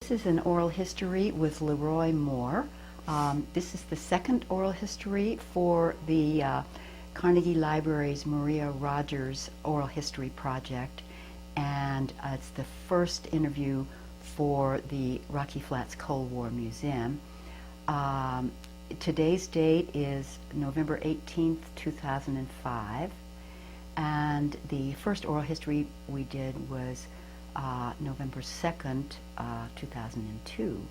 This is an oral history with LeRoy Moore. This is the second oral history for the Carnegie Library's Maria Rogers Oral History Project, and it's the first interview for the Rocky Flats Cold War Museum. Today's date is November 18th, 2005, and the first oral history we did was November 2nd, 2002.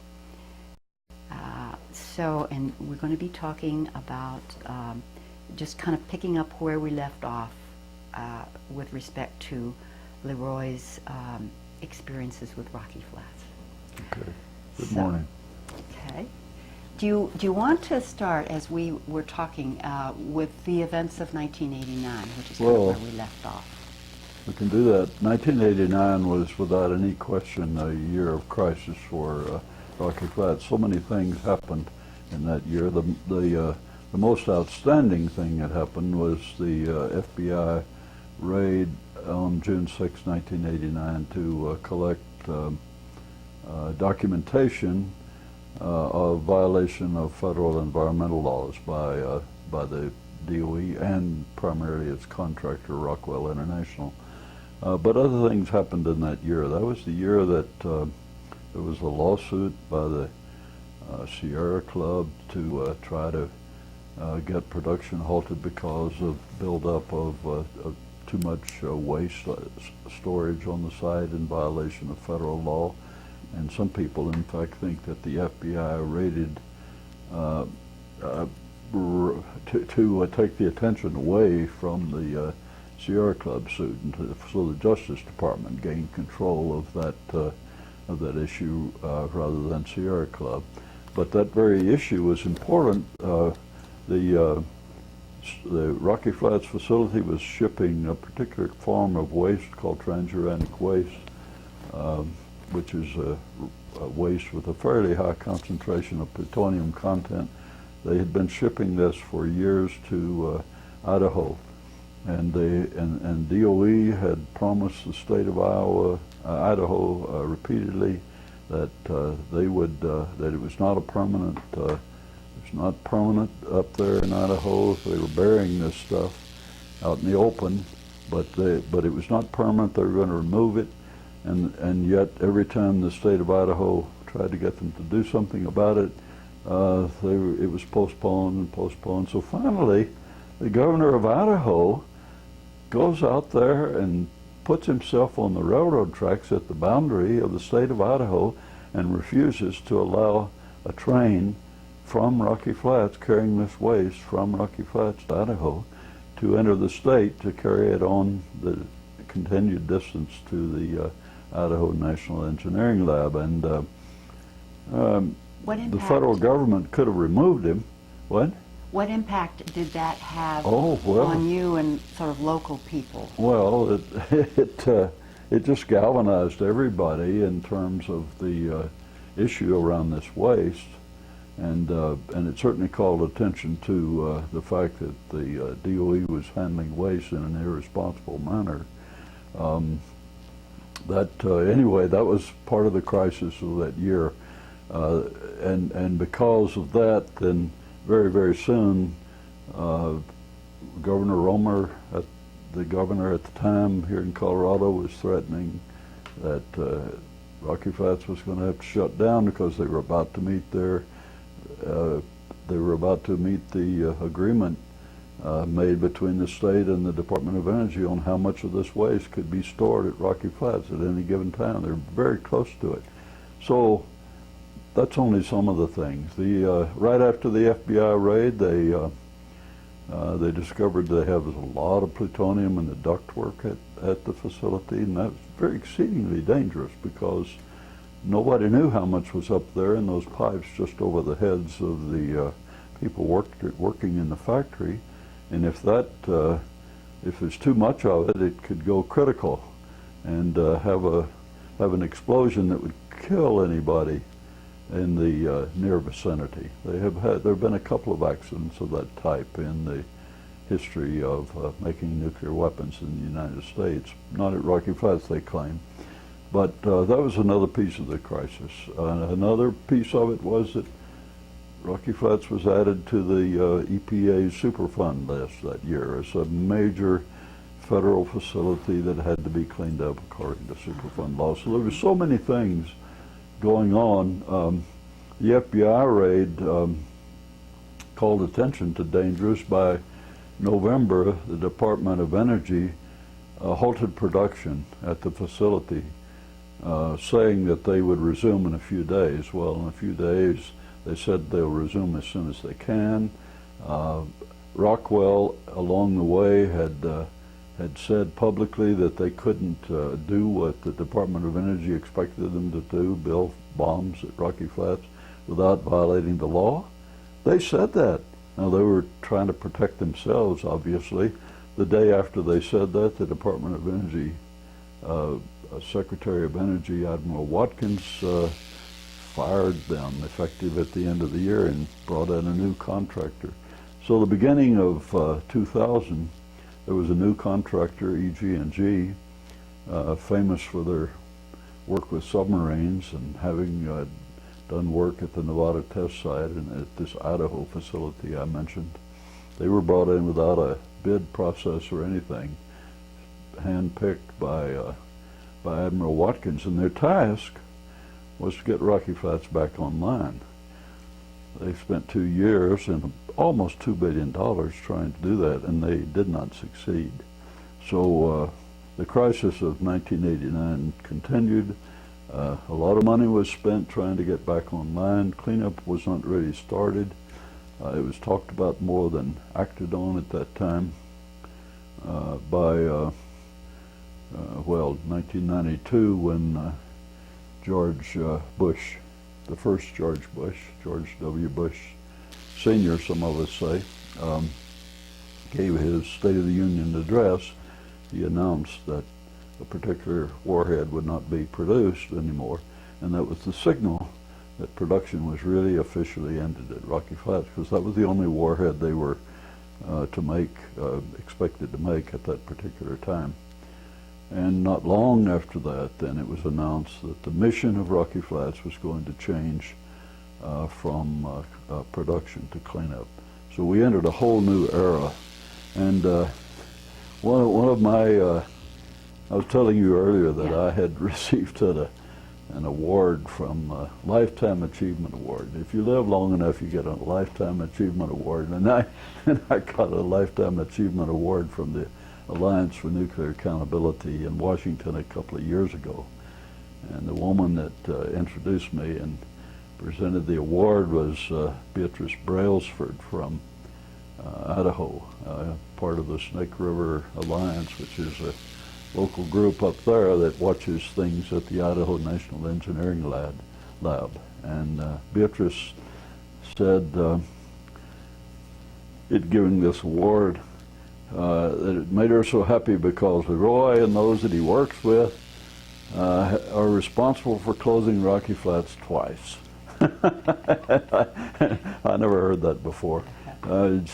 And we're going to be talking about just kind of picking up where we left off with respect to LeRoy's experiences with Rocky Flats. Okay. Good morning. Okay. Do you want to start, as we were talking, with the events of 1989, which is kind of where we left off? We can do that. 1989 was, without any question, a year of crisis for Rocky Flats. So many things happened in that year. The most outstanding thing that happened was the FBI raid on June 6, 1989, to collect documentation of violation of federal environmental laws by the DOE and primarily its contractor, Rockwell International. But other things happened in that year. That was the year that there was a lawsuit by the Sierra Club to try to get production halted because of buildup of too much waste storage on the site in violation of federal law. And some people, in fact, think that the FBI raided to take the attention away from the Sierra Club suit, and so the Justice Department gained control of that issue rather than Sierra Club. But that very issue was important. The Rocky Flats facility was shipping a particular form of waste called transuranic waste, which is a waste with a fairly high concentration of plutonium content. They had been shipping this for years to Idaho, and DOE had promised the state of Idaho repeatedly that they would that it was not a permanent. It's not permanent up there in Idaho. They were burying this stuff out in the open, but it was not permanent. They were going to remove it. And yet, every time the state of Idaho tried to get them to do something about it, it was postponed and postponed. So finally, the governor of Idaho goes out there and puts himself on the railroad tracks at the boundary of the state of Idaho and refuses to allow a train from Rocky Flats carrying this waste from Rocky Flats to Idaho to enter the state to carry it on the continued distance to the Idaho National Engineering Lab. And the federal government could have removed him. What impact did that have well, on you and sort of local people? Well, it just galvanized everybody in terms of the issue around this waste, and it certainly called attention to the fact that the DOE was handling waste in an irresponsible manner. Anyway, that was part of the crisis of that year, and because of that, then very, very soon, Governor Romer, the governor at the time here in Colorado, was threatening that Rocky Flats was going to have to shut down because they were about to meet the agreement made between the state and the Department of Energy on how much of this waste could be stored at Rocky Flats at any given time. They're very close to it. So that's only some of the things. Right after the FBI raid, they discovered they have a lot of plutonium in the ductwork at the facility, and that's very exceedingly dangerous because nobody knew how much was up there in those pipes just over the heads of the people working in the factory. And if there's too much of it, it could go critical and have an explosion that would kill anybody in the near vicinity. There have been a couple of accidents of that type in the history of making nuclear weapons in the United States. Not at Rocky Flats, they claim. But that was another piece of the crisis. Another piece of it was that Rocky Flats was added to the EPA's Superfund list that year as a major federal facility that had to be cleaned up according to Superfund law. So there were so many things going on. The FBI raid called attention to dangers. By November, the Department of Energy halted production at the facility, saying that they would resume in a few days. Well, in a few days, they said they'll resume as soon as they can. Rockwell, along the way, had said publicly that they couldn't do what the Department of Energy expected them to do, build bombs at Rocky Flats, without violating the law. They said that. Now, they were trying to protect themselves, obviously. The day after they said that, the Department of Energy, Secretary of Energy, Admiral Watkins, fired them effective at the end of the year and brought in a new contractor. So the beginning of 2000, there was a new contractor, EG&G, famous for their work with submarines and having done work at the Nevada test site and at this Idaho facility I mentioned. They were brought in without a bid process or anything, hand-picked by Admiral Watkins, and their task was to get Rocky Flats back online. They spent 2 years and almost $2 billion trying to do that, and they did not succeed. So the crisis of 1989 continued. A lot of money was spent trying to get back online. Cleanup was not really started. It was talked about more than acted on at that time. By 1992, when George Bush, the first George Bush, George W. Bush Sr., some of us say, gave his State of the Union address, he announced that a particular warhead would not be produced anymore, and that was the signal that production was really officially ended at Rocky Flats, because that was the only warhead they were expected to make at that particular time. And not long after that, then it was announced that the mission of Rocky Flats was going to change from production to cleanup. So we entered a whole new era. And one of my, I was telling you earlier that I had received an award from Lifetime Achievement Award. If you live long enough, you get a Lifetime Achievement Award. And I got a Lifetime Achievement Award from the Alliance for Nuclear Accountability in Washington a couple of years ago. And the woman that introduced me and presented the award was Beatrice Brailsford from Idaho, part of the Snake River Alliance, which is a local group up there that watches things at the Idaho National Engineering Lab. And Beatrice said it giving this award that it made her so happy because LeRoy and those that he works with are responsible for closing Rocky Flats twice. I never heard that before.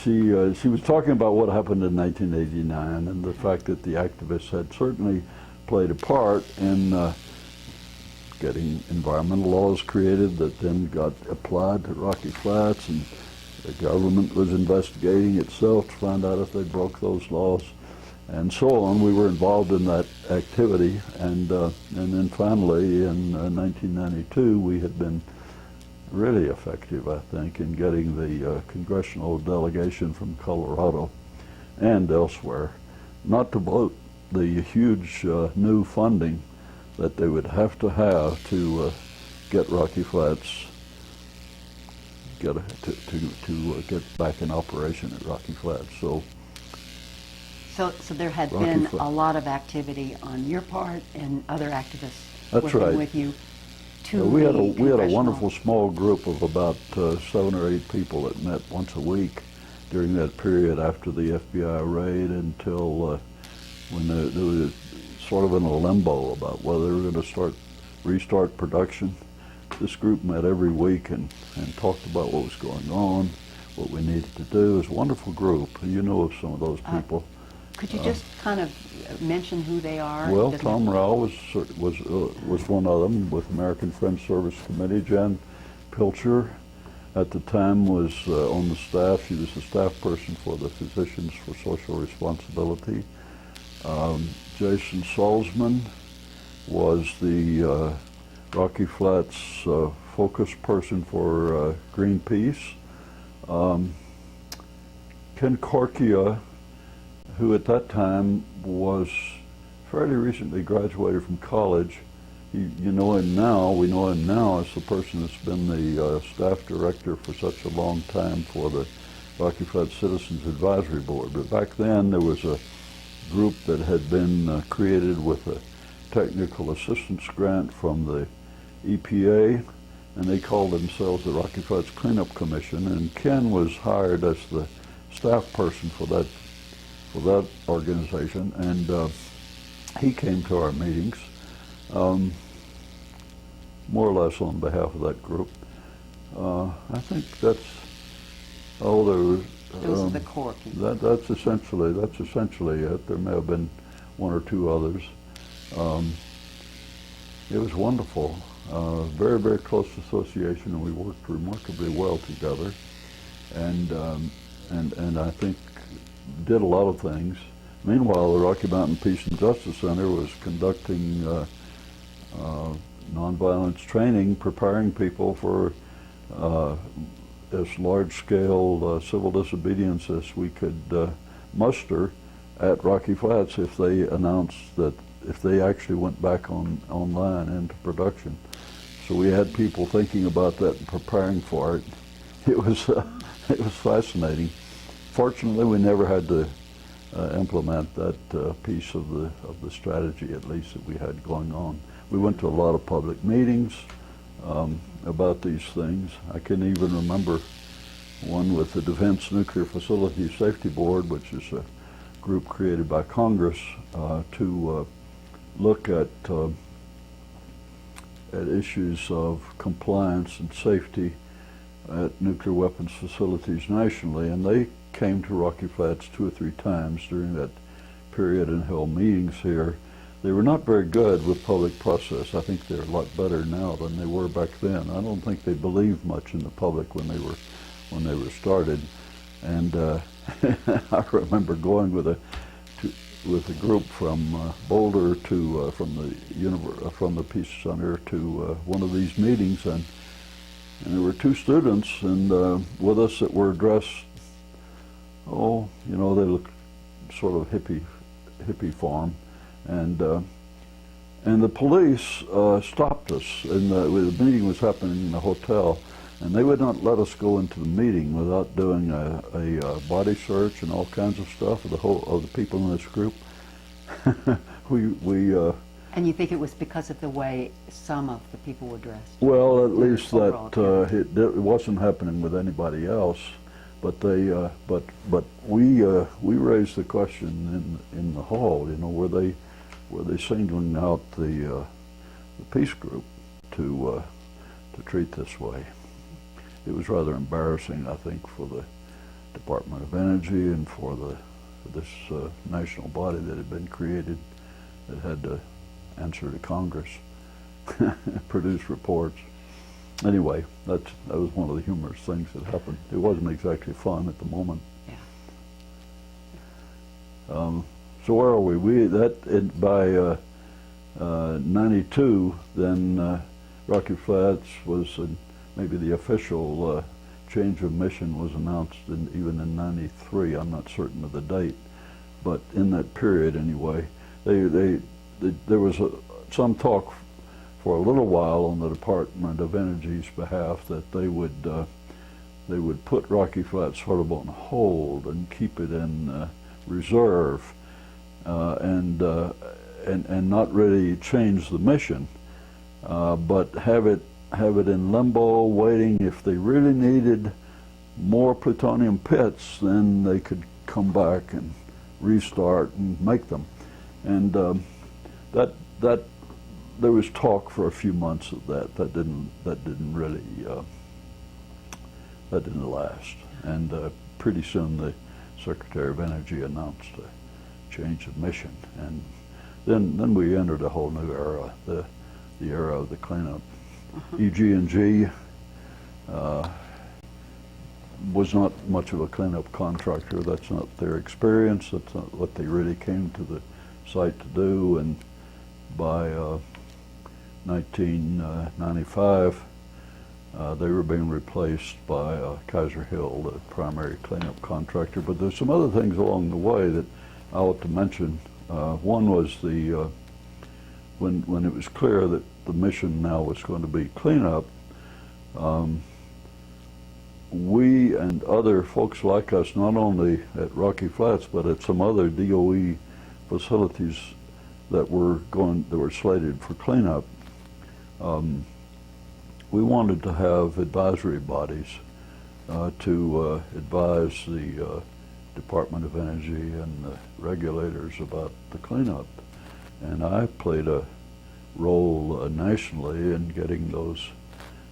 She was talking about what happened in 1989 and the fact that the activists had certainly played a part in getting environmental laws created that then got applied to Rocky Flats, and the government was investigating itself to find out if they broke those laws, and so on. We were involved in that activity, and then finally in 1992 we had been really effective, I think, in getting the congressional delegation from Colorado and elsewhere not to vote the huge new funding that they would have to get Rocky Flats to get back in operation at Rocky Flats. So there had been a lot of activity on your part and other activists working with you. We had a wonderful small group of about 7 or 8 people that met once a week during that period after the FBI raid until when there was sort of in a limbo about whether they were going to restart production. This group met every week and talked about what was going on, what we needed to do. It was a wonderful group. You know of some of those people. Could you just kind of mention who they are? Well, Doesn't Tom have- Rao was one of them with American Friends Service Committee. Jan Pilcher at the time was on the staff. She was the staff person for the Physicians for Social Responsibility. Jason Salzman was the Rocky Flats focus person for Greenpeace. Ken Corkia, who at that time was fairly recently graduated from college. You know him now, we know him now as the person that's been the staff director for such a long time for the Rocky Flats Citizens Advisory Board. But back then there was a group that had been created with a technical assistance grant from the EPA, and they called themselves the Rocky Flats Cleanup Commission, and Ken was hired as the staff person for that organization, and he came to our meetings, more or less on behalf of that group. I think that's Those are the core people. that's essentially it. There may have been one or two others. It was wonderful. Very, very close association, and we worked remarkably well together. And I think did a lot of things. Meanwhile, the Rocky Mountain Peace and Justice Center was conducting nonviolence training, preparing people for as large-scale civil disobedience as we could muster at Rocky Flats if they announced that, if they actually went back online into production. So we had people thinking about that and preparing for it. It was fascinating. Fortunately, we never had to implement that piece of the strategy, at least, that we had going on. We went to a lot of public meetings about these things. I can even remember one with the Defense Nuclear Facilities Safety Board, which is a group created by Congress to look at issues of compliance and safety at nuclear weapons facilities nationally, and they came to Rocky Flats 2 or 3 times during that period and held meetings here. They were not very good with public process. I think they're a lot better now than they were back then. I don't think they believed much in the public when they were started. And I remember going with a group from Boulder to from the Peace Center to one of these meetings, and there were 2 students and with us that were dressed, they looked sort of hippie farm, and the police stopped us, and the meeting was happening in the hotel, and they would not let us go into the meeting without doing a body search and all kinds of stuff of the people in this group. And you think it was because of the way some of the people were dressed? Well, at least overall that it wasn't happening with anybody else, but we raised the question in the hall. Were they singling out the peace group to treat this way? It was rather embarrassing, I think, for the Department of Energy and for this national body that had been created that had to answer to Congress, produce reports. Anyway, that was one of the humorous things that happened. It wasn't exactly fun at the moment. Yeah. So where are we? By 92, then Rocky Flats was maybe the official change of mission was announced even in 93. I'm not certain of the date, but in that period anyway, there was some talk for a little while on the Department of Energy's behalf that they would put Rocky Flats sort of on hold and keep it in reserve and not really change the mission, but have it in limbo, waiting. If they really needed more plutonium pits, then they could come back and restart and make them. And that there was talk for a few months of that. That didn't really that didn't last. And pretty soon the Secretary of Energy announced change of mission. And then we entered a whole new era, the era of the cleanup. EG&G was not much of a cleanup contractor. That's not their experience. That's not what they really came to the site to do. And by 1995, they were being replaced by Kaiser-Hill, the primary cleanup contractor. But there's some other things along the way that I ought to mention. One was when it was clear that the mission now was going to be cleanup, we and other folks like us, not only at Rocky Flats, but at some other DOE facilities that were slated for cleanup, we wanted to have advisory bodies to advise the Department of Energy and the regulators about the cleanup. And I played a role nationally in getting those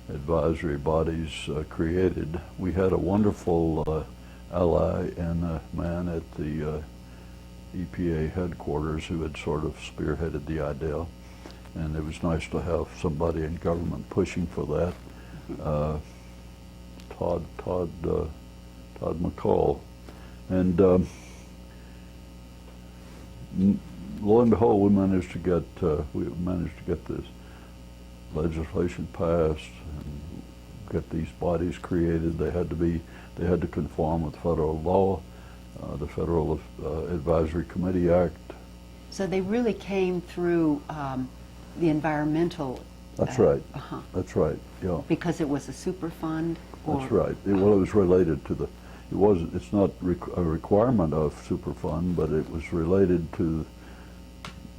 advisory bodies created. We had a wonderful ally in a man at the EPA headquarters who had sort of spearheaded the idea, and it was nice to have somebody in government pushing for that. Todd McCall, and lo and behold, we managed to get this legislation passed and get these bodies created. They had to conform with federal law, the Federal Advisory Committee Act. So they really came through the environmental. That's right. That's right. Yeah. Because it was a Superfund. That's right. Well, it was related to the. It's not a requirement of Superfund, but it was related to,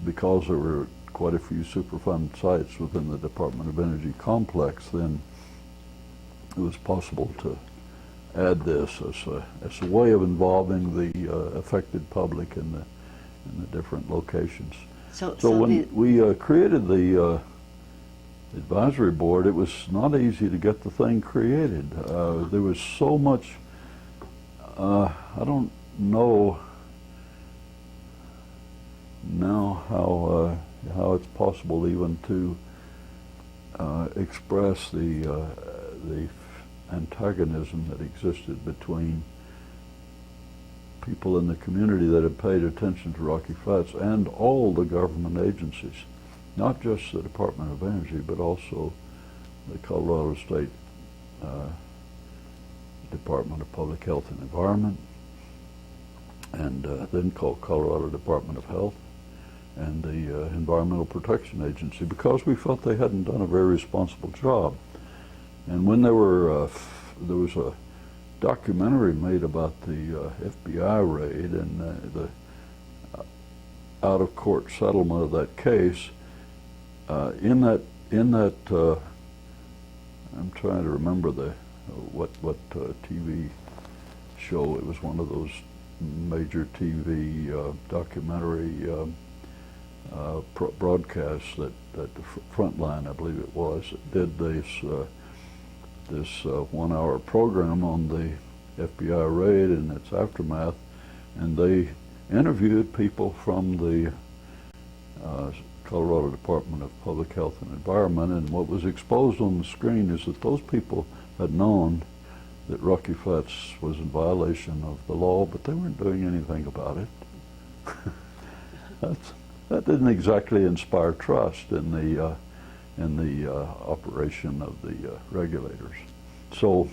because there were quite a few Superfund sites within the Department of Energy complex. Then it was possible to add this as a way of involving the affected public in the different locations. So when we created the advisory board, it was not easy to get the thing created. There was so much. I don't know now how it's possible even to express the antagonism that existed between people in the community that had paid attention to Rocky Flats and all the government agencies, not just the Department of Energy, but also the Colorado State Department of Public Health and Environment, and then called Colorado Department of Health, and the Environmental Protection Agency, because we felt they hadn't done a very responsible job. And when there was a documentary made about the FBI raid and the out-of-court settlement of that case, in that I'm trying to remember what TV show. It was one of those major TV documentary broadcasts that the Frontline, I believe it was, did this 1 hour program on the FBI raid and its aftermath, and they interviewed people from the Colorado Department of Public Health and Environment, and what was exposed on the screen is that those people had known that Rocky Flats was in violation of the law, but they weren't doing anything about it. That didn't exactly inspire trust in the operation of the regulators. So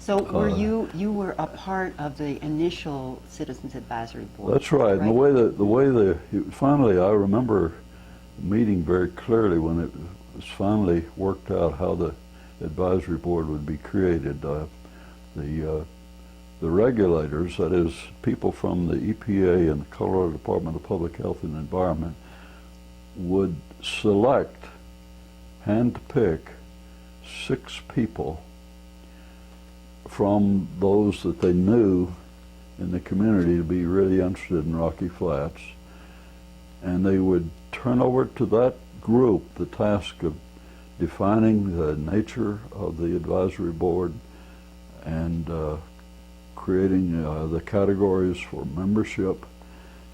were you were a part of the initial Citizens Advisory Board? That's right. And the way finally, I remember the meeting very clearly when it was finally worked out how the advisory board would be created. The regulators, that is, people from the EPA and the Colorado Department of Public Health and Environment, would select, handpick 6 people from those that they knew in the community to be really interested in Rocky Flats, and they would turn over to that group the task of defining the nature of the advisory board and creating the categories for membership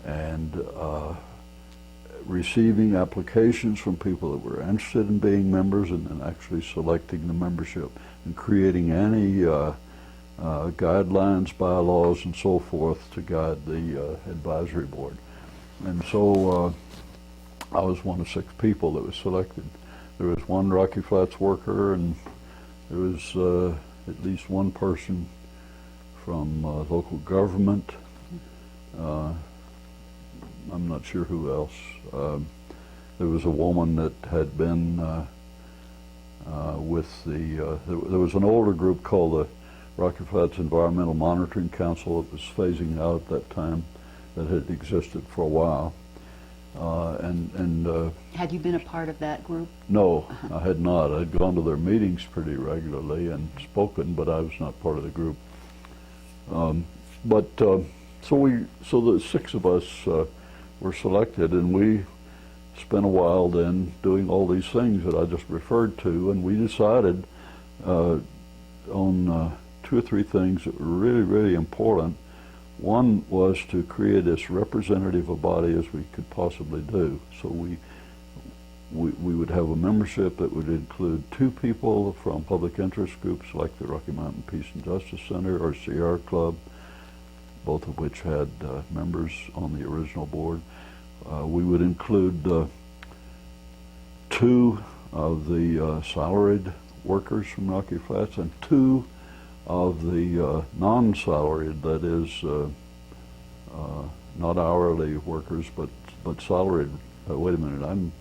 and receiving applications from people that were interested in being members, and then actually selecting the membership and creating any guidelines, bylaws, and so forth to guide the advisory board. And so I was one of 6 people that was selected. There was one Rocky Flats worker, and there was at least one person from local government. I'm not sure who else. There was a woman that had been with the, there was an older group called the Rocky Flats Environmental Monitoring Council that was phasing out at that time, that had existed for a while. Had you been a part of that group? No, I had not. I'd gone to their meetings pretty regularly and spoken, but I was not part of the group. So the 6 of us were selected, and we spent a while then doing all these things that I just referred to, and we decided on 2 or 3 things that were really, really important. One was to create as representative a body as we could possibly do. So we would have a membership that would include 2 people from public interest groups like the Rocky Mountain Peace and Justice Center or Sierra Club, both of which had members on the original board. We would include 2 of the salaried workers from Rocky Flats and 2 of the non-salaried, that is, not hourly workers, but salaried. Wait a minute, I'm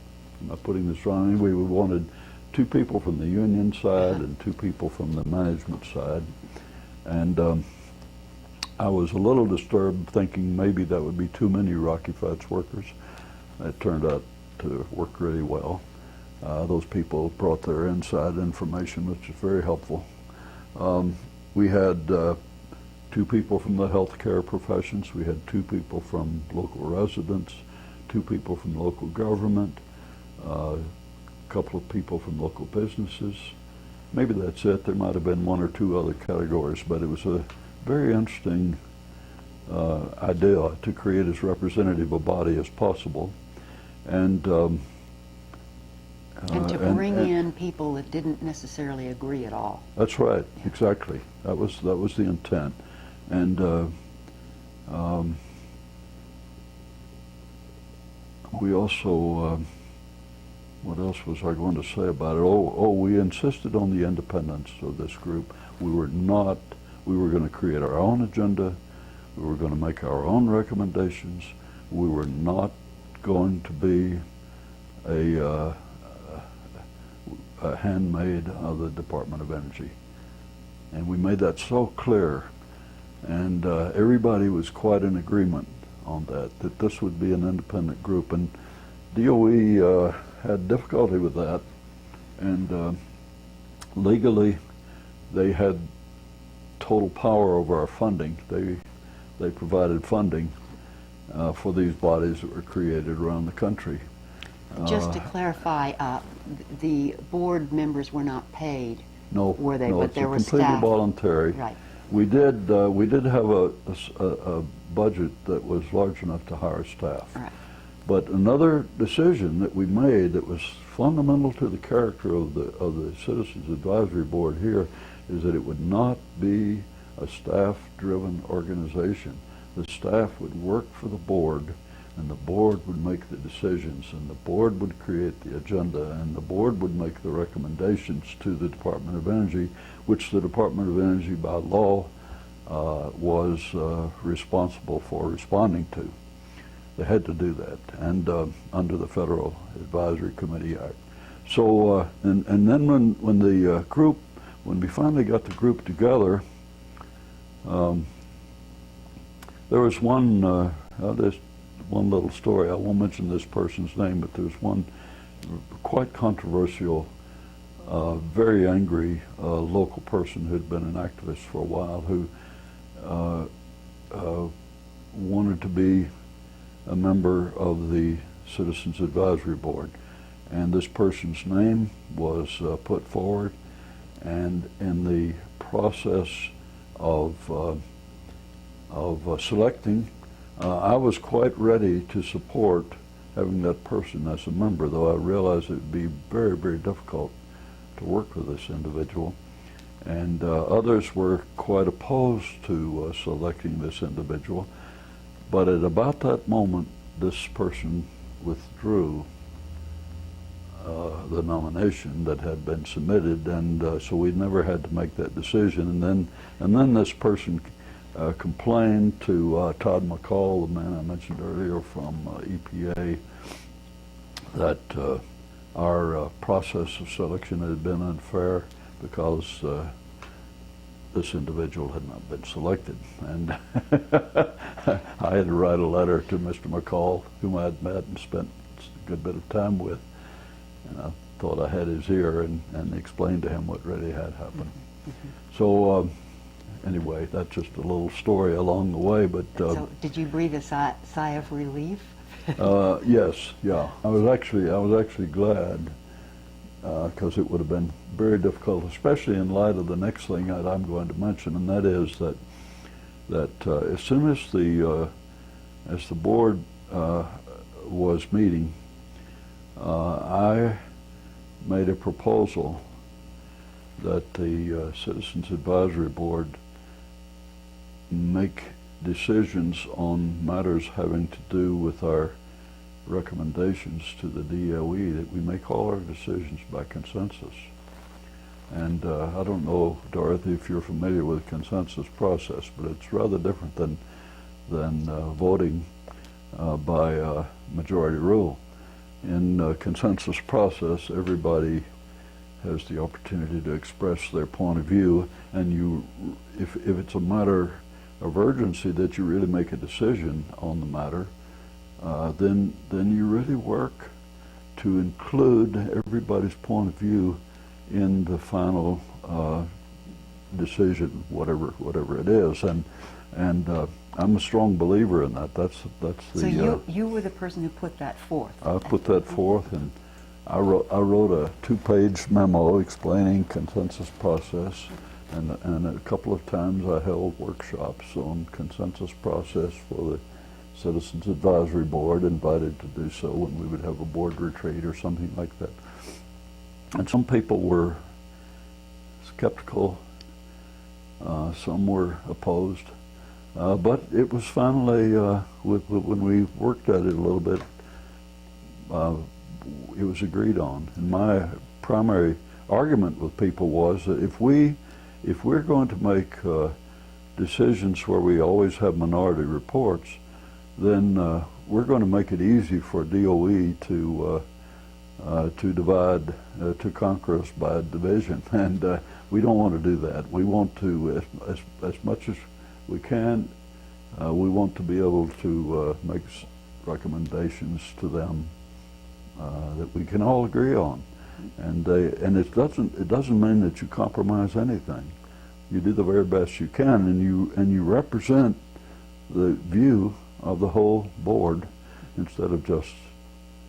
not putting this wrong. We wanted 2 people from the union side and 2 people from the management side. And I was a little disturbed, thinking maybe that would be too many Rocky Flats workers. It turned out to work really well. Those people brought their inside information, which is very helpful. We had 2 people from the healthcare professions. We had 2 people from local residents, 2 people from local government, a couple of people from local businesses. Maybe that's it. There might have been 1 or 2 other categories, but it was a very interesting idea to create as representative a body as possible. And to bring in people that didn't necessarily agree at all. That's right, exactly. That was the intent. And we also, what else was I going to say about it? We insisted on the independence of this group. We were going to create our own agenda. We were going to make our own recommendations. We were not going to be a handmaid of the Department of Energy. And we made that so clear, and everybody was quite in agreement on that this would be an independent group. And DOE had difficulty with that, and legally they had total power over our funding. They provided funding for these bodies that were created around the country. Just to clarify, the board members were not paid. No, were they? No, but it's there were completely staff. voluntary. Right. We did have a budget that was large enough to hire staff. Right. But another decision that we made that was fundamental to the character of the Citizens Advisory Board here is that it would not be a staff-driven organization. The staff would work for the board, and the board would make the decisions, and the board would create the agenda, and the board would make the recommendations to the Department of Energy, which the Department of Energy by law was responsible for responding to. They had to do that, and under the Federal Advisory Committee Act. So, and then when the group, when we finally got the group together, there was one little story. I won't mention this person's name, but there was one quite controversial, very angry local person who had been an activist for a while, who wanted to be a member of the Citizens Advisory Board. And this person's name was put forward, and in the process of selecting, I was quite ready to support having that person as a member, though I realized it would be very, very difficult to work with this individual. And others were quite opposed to selecting this individual. But at about that moment, this person withdrew the nomination that had been submitted, and so we never had to make that decision. And then this person complained to Todd McCall, the man I mentioned earlier from EPA, that our process of selection had been unfair because this individual had not been selected. And I had to write a letter to Mr. McCall, whom I had met and spent a good bit of time with. And I thought I had his ear and explained to him what really had happened. So anyway, that's just a little story along the way. But so did you breathe a sigh of relief? Yes, yeah. I was actually glad, because it would have been very difficult, especially in light of the next thing that I'm going to mention, and that is that as soon as the board was meeting, I made a proposal that the Citizens Advisory Board make decisions on matters having to do with our recommendations to the DOE, that we make all our decisions by consensus. And I don't know, Dorothy, if you're familiar with the consensus process, but it's rather different than voting by majority rule. In consensus process, everybody has the opportunity to express their point of view, and if it's a matter of urgency that you really make a decision on the matter, then you really work to include everybody's point of view in the final decision, whatever it is. And I'm a strong believer in that. That's the. So you were the person who put that forth. I put that forth, and I wrote a 2-page memo explaining consensus process, and a couple of times I held workshops on consensus process for the Citizens Advisory Board, invited to do so when we would have a board retreat or something like that. And some people were skeptical, some were opposed, but it was finally, when we worked at it a little bit, it was agreed on. And my primary argument with people was that if we're going to make decisions where we always have minority reports, then we're going to make it easy for DOE to divide, to conquer us by division, and we don't want to do that. We want to, as much as we can, we want to be able to make recommendations to them that we can all agree on, and it doesn't mean that you compromise anything. You do the very best you can, and you represent the view of the whole board instead of just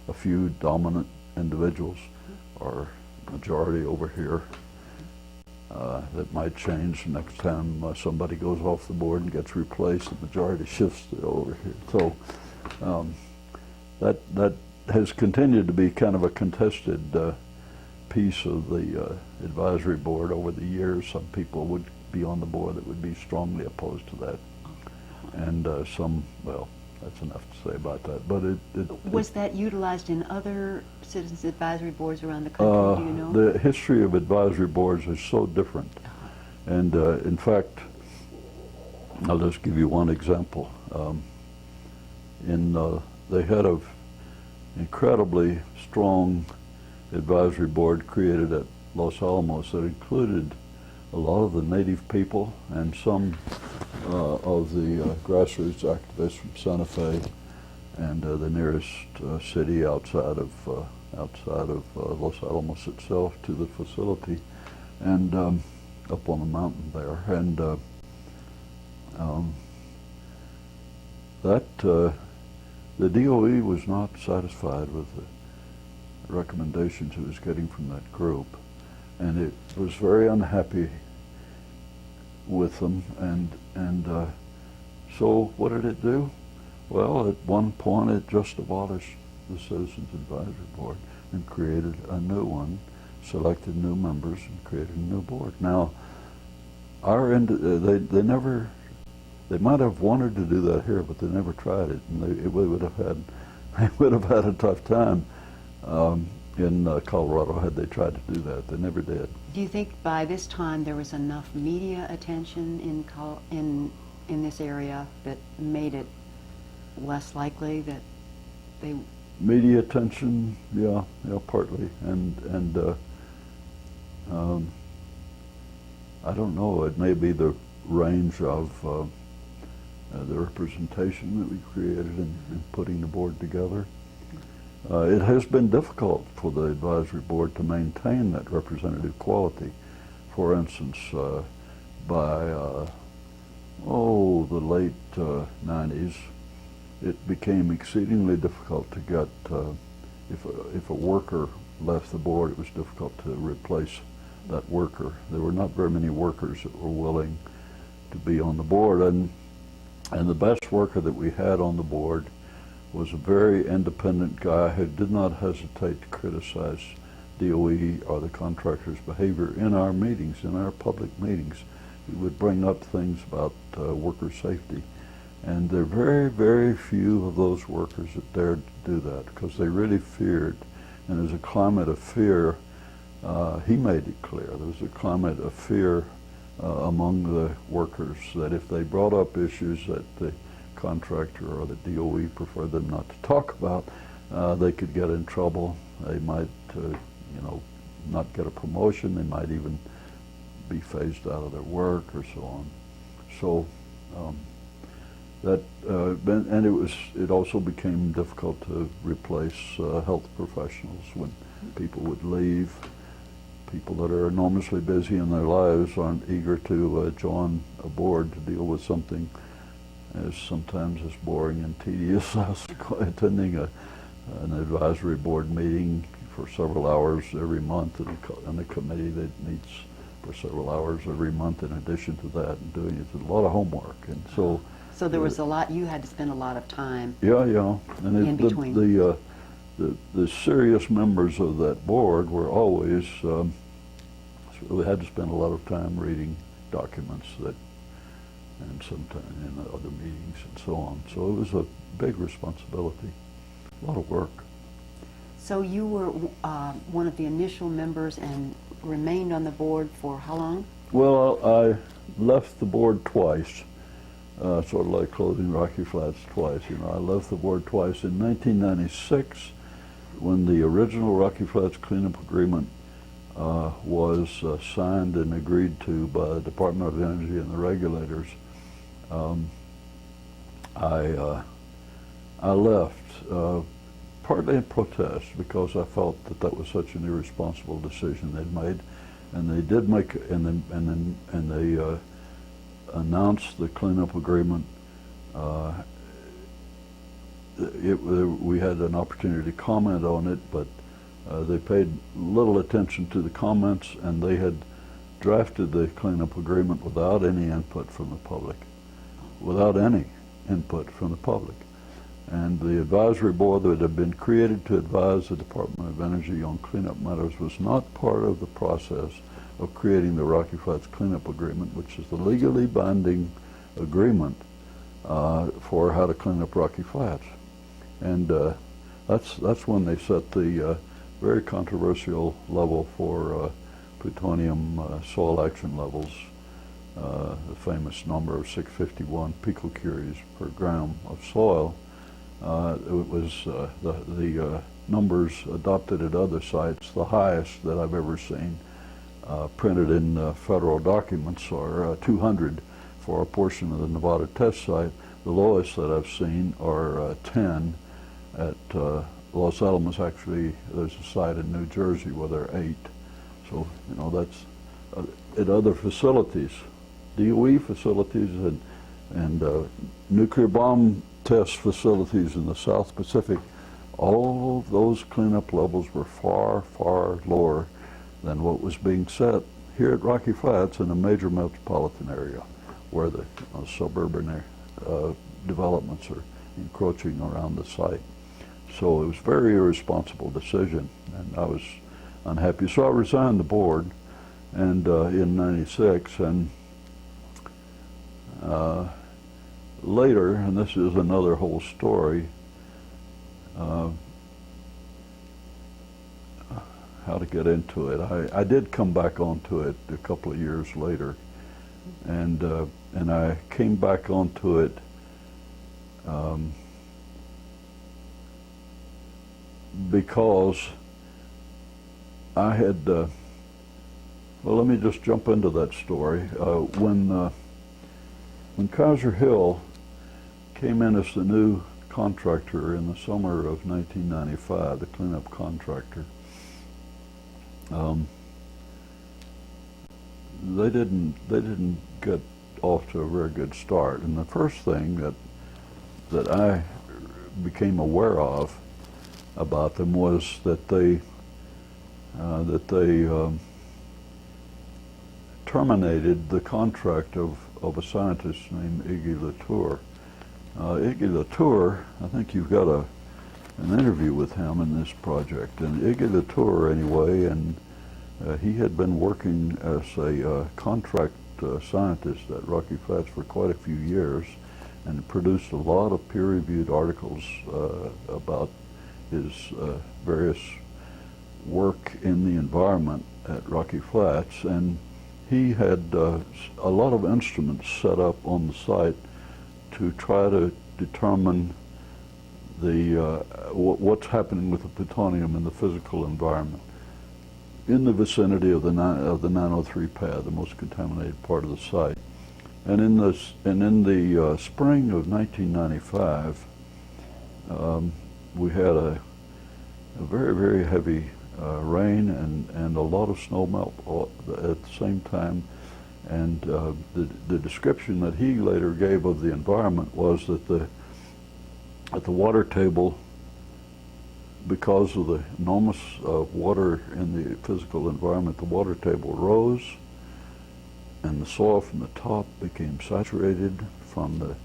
a few dominant individuals or majority over here that might change the next time somebody goes off the board and gets replaced, the majority shifts over here. So that has continued to be kind of a contested piece of the advisory board over the years. Some people would be on the board that would be strongly opposed to that. And some, well, that's enough to say about that. But was that utilized in other citizens advisory boards around the country? Do you know? The history of advisory boards is so different. And in fact, I'll just give you one example. They had an incredibly strong advisory board created at Los Alamos that included a lot of the native people and some of the grassroots activists from Santa Fe and the nearest city outside of Los Alamos itself to the facility, and up on the mountain there. And the DOE was not satisfied with the recommendations it was getting from that group, and it was very unhappy with them, and so what did it do? Well, at one point it just abolished the Citizens Advisory Board and created a new one, selected new members and created a new board. Now, they never, they might have wanted to do that here, but they never tried it, and they would have had, they would have had a tough time in Colorado had they tried to do that. They never did. Do you think by this time there was enough media attention in this area that made it less likely that they... Media attention, yeah, partly, and I don't know, it may be the range of the representation that we created in putting the board together. It has been difficult for the advisory board to maintain that representative quality. For instance, by the late 90s, it became exceedingly difficult to get, if a worker left the board, it was difficult to replace that worker. There were not very many workers that were willing to be on the board, and the best worker that we had on the board was a very independent guy who did not hesitate to criticize DOE or the contractors' behavior in our meetings, in our public meetings. He would bring up things about worker safety. And there are very, very few of those workers that dared to do that because they really feared. And there's a climate of fear. He made it clear. There was a climate of fear among the workers that if they brought up issues that the contractor or the DOE preferred them not to talk about, they could get in trouble. They might, not get a promotion. They might even be phased out of their work or so on. So it also became difficult to replace health professionals when people would leave. People that are enormously busy in their lives aren't eager to join a board to deal with something sometimes as boring and tedious as attending an advisory board meeting for several hours every month and a committee that meets for several hours every month in addition to that, and doing it. It's a lot of homework. And so there was a lot, you had to spend a lot of time and in between. The serious members of that board were always, we had to spend a lot of time reading documents and sometimes in other meetings and so on. So it was a big responsibility, a lot of work. So you were one of the initial members and remained on the board for how long? Well, I left the board twice, sort of like closing Rocky Flats twice. I left the board twice. In 1996, when the original Rocky Flats cleanup agreement was signed and agreed to by the Department of Energy and the regulators, I left partly in protest because I felt that was such an irresponsible decision they'd made, and they did make and they announced the cleanup agreement. We had an opportunity to comment on it, but they paid little attention to the comments, and they had drafted the cleanup agreement without any input from the public. Without any input from the public. And the advisory board that had been created to advise the Department of Energy on cleanup matters was not part of the process of creating the Rocky Flats Cleanup Agreement, which is the legally binding agreement for how to clean up Rocky Flats. And that's when they set the very controversial level for plutonium soil action levels, the famous number of 651 picocuries per gram of soil. It was the numbers adopted at other sites, the highest that I've ever seen printed in federal documents are 200 for a portion of the Nevada test site. The lowest that I've seen are 10 at Los Alamos. Actually, there's a site in New Jersey where there are 8. So, that's at other facilities, DOE facilities and nuclear bomb test facilities in the South Pacific. All of those cleanup levels were far, far lower than what was being set here at Rocky Flats in a major metropolitan area where the suburban developments are encroaching around the site. So it was a very irresponsible decision, and I was unhappy. So I resigned the board, and in '96, and later, and this is another whole story, how to get into it. I did come back onto it a couple of years later, and I came back onto it because I had, well, let me just jump into that story. When Kaiser-Hill came in as the new contractor in the summer of 1995, the cleanup contractor, they didn't get off to a very good start. And the first thing that I became aware of about them was that they terminated the contract of a scientist named E.G. E.G. Latour, I think you've got an interview with him in this project. And E.G. Latour, anyway, and he had been working as a contract scientist at Rocky Flats for quite a few years, and produced a lot of peer-reviewed articles about his various work in the environment at Rocky Flats. And he had a lot of instruments set up on the site to try to determine what's happening with the plutonium in the physical environment in the vicinity of the 903 pad, the most contaminated part of the site. And in the spring of 1995, we had a very, very heavy rain and a lot of snow melt at the same time. And the description that he later gave of the environment was that at the water table, because of the enormous water in the physical environment, the water table rose, and the soil from the top became saturated from the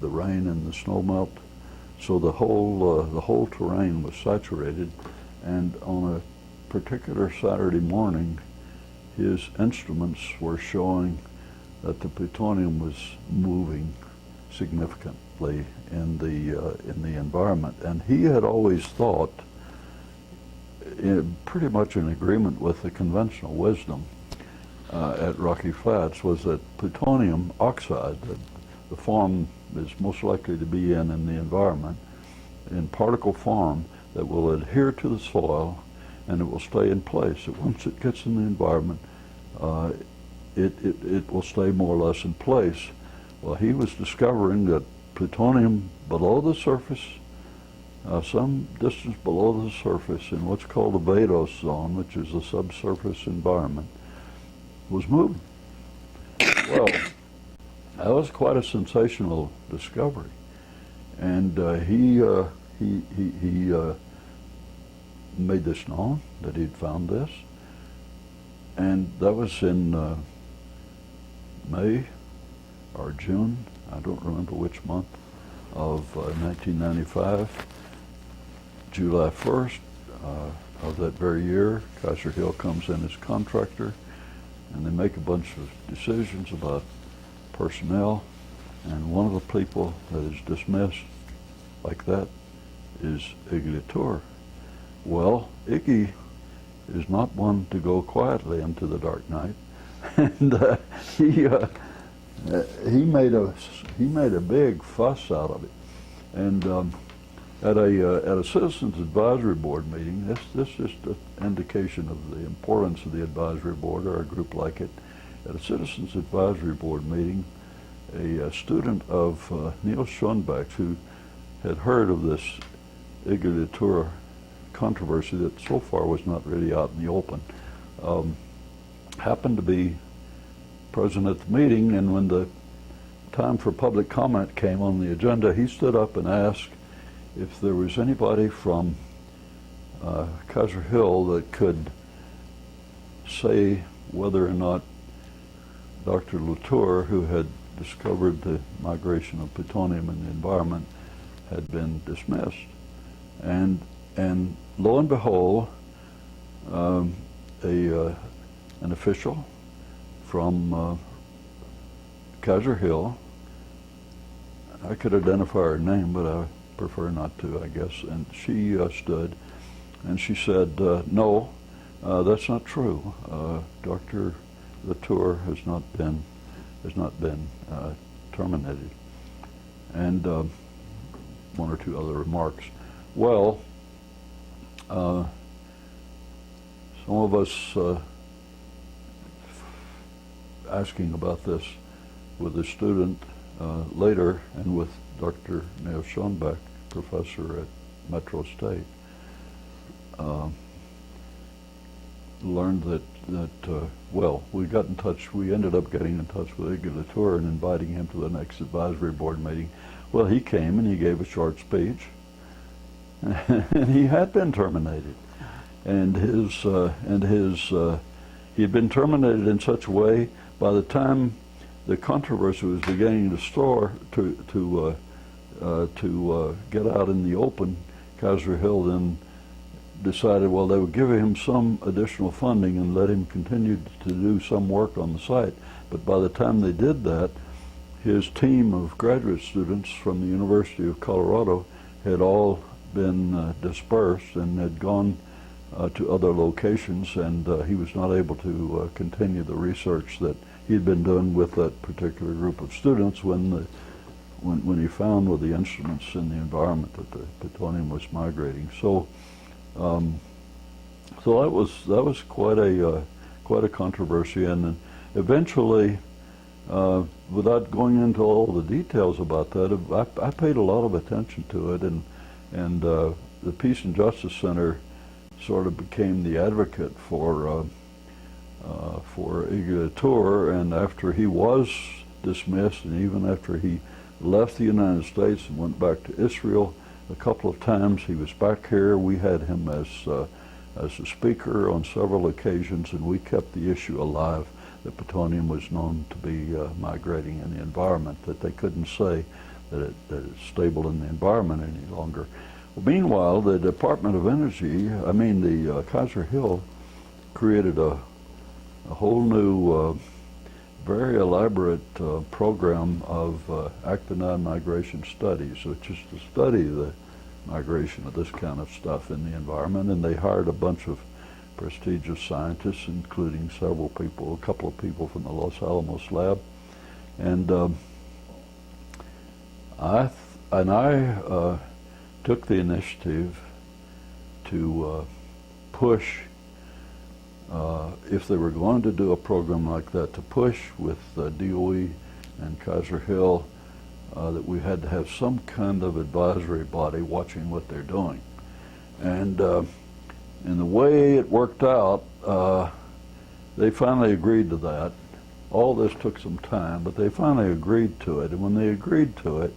rain and the snow melt. So the whole terrain was saturated, and on a particular Saturday morning, his instruments were showing that the plutonium was moving significantly in the environment. And he had always thought, pretty much in agreement with the conventional wisdom at Rocky Flats, was that plutonium oxide, the form is most likely to be in the environment, in particle form, that will adhere to the soil and it will stay in place. Once it gets in the environment, it will stay more or less in place. Well, he was discovering that plutonium below the surface, some distance below the surface, in what's called the vadose zone, which is the subsurface environment, was moving. Well, that was quite a sensational discovery, and he made this known that he'd found this, and that was in May or June, I don't remember which month, of 1995. July 1st of that very year, Kaiser-Hill comes in as contractor, and they make a bunch of decisions about personnel, and one of the people that is dismissed like that is Iggy Latour. Well, Iggy is not one to go quietly into the dark night, and he made a big fuss out of it. And at a citizens advisory board meeting, this is just an indication of the importance of the advisory board, or a group like it. At a citizens advisory board meeting, a student of Neil Schoenbeck's, who had heard of this Iggy Latour controversy that so far was not really out in the open, happened to be present at the meeting, and when the time for public comment came on the agenda, he stood up and asked if there was anybody from Kaiser-Hill that could say whether or not Dr. Latour, who had discovered the migration of plutonium in the environment had been dismissed. And lo and behold, an official from Kaiser-Hill, I could identify her name, but I prefer not to, I guess, and she stood and she said, no, that's not true. Dr. Latour has not been terminated. And one or two other remarks. Well, some of us asking about this with a student later, and with Dr. Neil Schoenbeck, professor at Metro State, learned that well, we ended up getting in touch with EG Latour and inviting him to the next advisory board meeting. Well, he came and he gave a short speech, and he had been terminated, and he had been terminated in such a way, by the time the controversy was beginning to get out in the open, Kaiser-Hill then decided, well, they would give him some additional funding and let him continue to do some work on the site. But by the time they did that, his team of graduate students from the University of Colorado had all been dispersed and had gone to other locations, and he was not able to continue the research that he'd been doing with that particular group of students when he found with the instruments in the environment that the plutonium was migrating. So so that was quite a controversy, and eventually, without going into all the details about that, I paid a lot of attention to it, and the Peace and Justice Center sort of became the advocate for EG Latour, and after he was dismissed, and even after he left the United States and went back to Israel a couple of times, he was back here. We had him as a speaker on several occasions, and we kept the issue alive that plutonium was known to be migrating in the environment, that they couldn't say that it's stable in the environment any longer. Well, meanwhile, the Department of Energy, the Kaiser-Hill, created a whole new, very elaborate program of actinide migration studies, which is to study the migration of this kind of stuff in the environment. And they hired a bunch of prestigious scientists, including a couple of people from the Los Alamos lab. And I took the initiative to push, if they were going to do a program like that, to push with DOE and Kaiser-Hill that we had to have some kind of advisory body watching what they're doing. And in the way it worked out, they finally agreed to that. All this took some time, but they finally agreed to it. And when they agreed to it,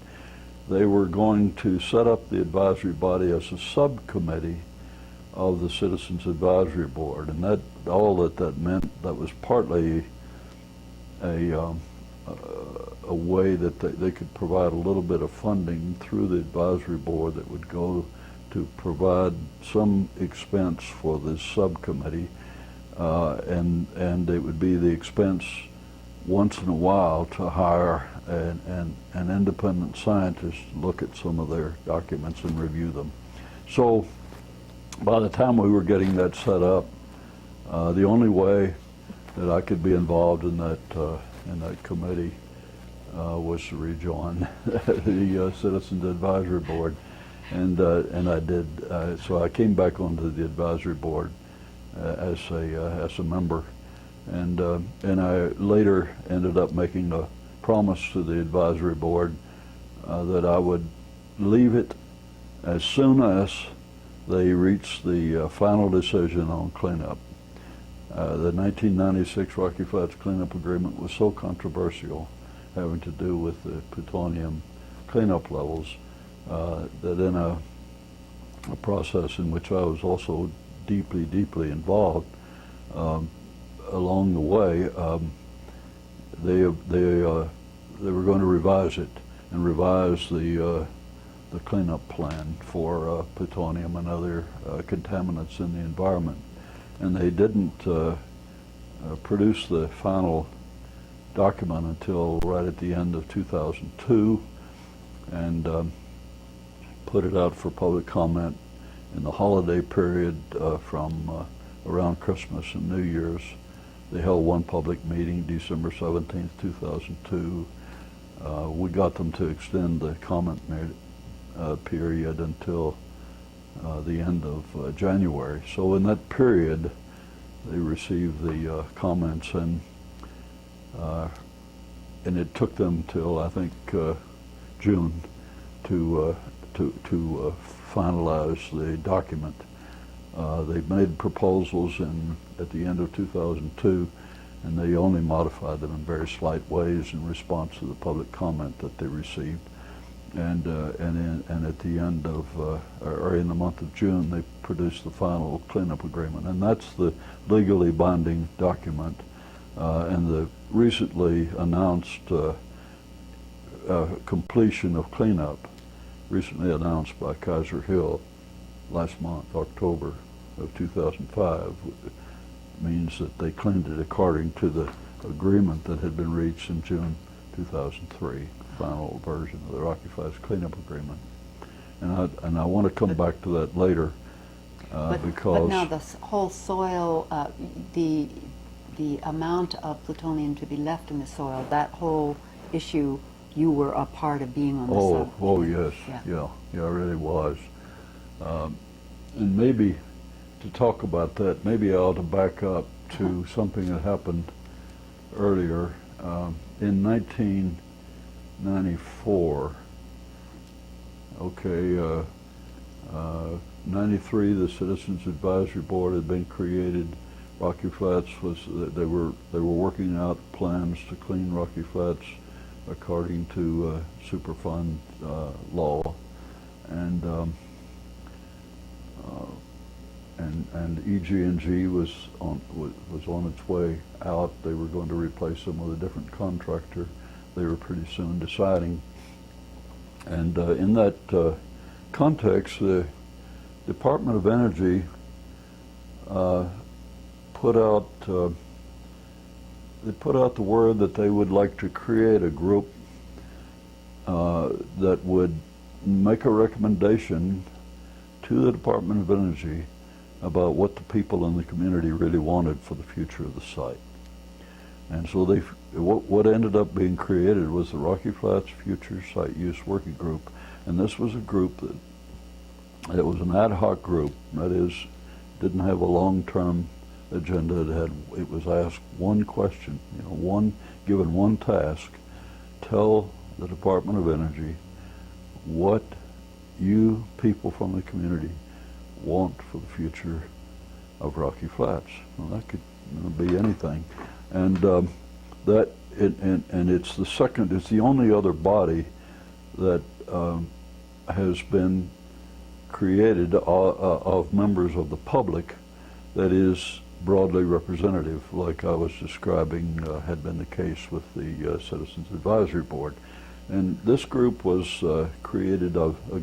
they were going to set up the advisory body as a subcommittee of the Citizens Advisory Board, and that meant that was partly a way that they could provide a little bit of funding through the advisory board that would go to provide some expense for this subcommittee, and it would be the expense once in a while to hire an independent scientist to look at some of their documents and review them. So by the time we were getting that set up, the only way that I could be involved in that committee was to rejoin the Citizens Advisory Board, and I did. So I came back onto the advisory board as a member, and I later ended up making a promise to the advisory board that I would leave it as soon as they reached the final decision on cleanup. The 1996 Rocky Flats cleanup agreement was so controversial, having to do with the plutonium cleanup levels, that in a process in which I was also deeply, deeply involved, along the way, they they were going to revise it and revise the cleanup plan for plutonium and other contaminants in the environment. And they didn't produce the final document until right at the end of 2002, and put it out for public comment in the holiday period from around Christmas and New Year's. They held one public meeting, December 17th, 2002. We got them to extend the comment period until the end of January. So in that period, they received the comments, and it took them till I think June to finalize the document. They made proposals at the end of 2002, and they only modified them in very slight ways in response to the public comment that they received. And at the end of, or in the month of June, they produced the final cleanup agreement, and that's the legally binding document. And the recently announced completion of cleanup, recently announced by Kaiser-Hill last month, October of 2005, means that they cleaned it according to the agreement that had been reached in June 2003, final version of the Rocky Flats cleanup agreement. And I want to come back to that later because... But now the whole soil, the amount of plutonium to be left in the soil, that whole issue, you were a part of being on the soil. Oh yes, yeah, I really was. And maybe to talk about that, maybe I ought to back up to something that happened earlier. In 1994, 93, the Citizens Advisory Board had been created. Rocky Flats they were working out plans to clean Rocky Flats according to Superfund law, and EG&G was on its way out. They were going to replace them with a different contractor. They were pretty soon deciding, and in that context, the Department of Energy put out the word that they would like to create a group that would make a recommendation to the Department of Energy about what the people in the community really wanted for the future of the site. And so what ended up being created was the Rocky Flats Future Site Use Working Group, and this was a group that was an ad hoc group, that is, didn't have a long-term agenda. It was asked one question, given one task: tell the Department of Energy what you people from the community want for the future of Rocky Flats. Well, that could be anything, and it's the only other body that has been created of members of the public that is broadly representative, like I was describing had been the case with the Citizens Advisory Board. And this group was created of a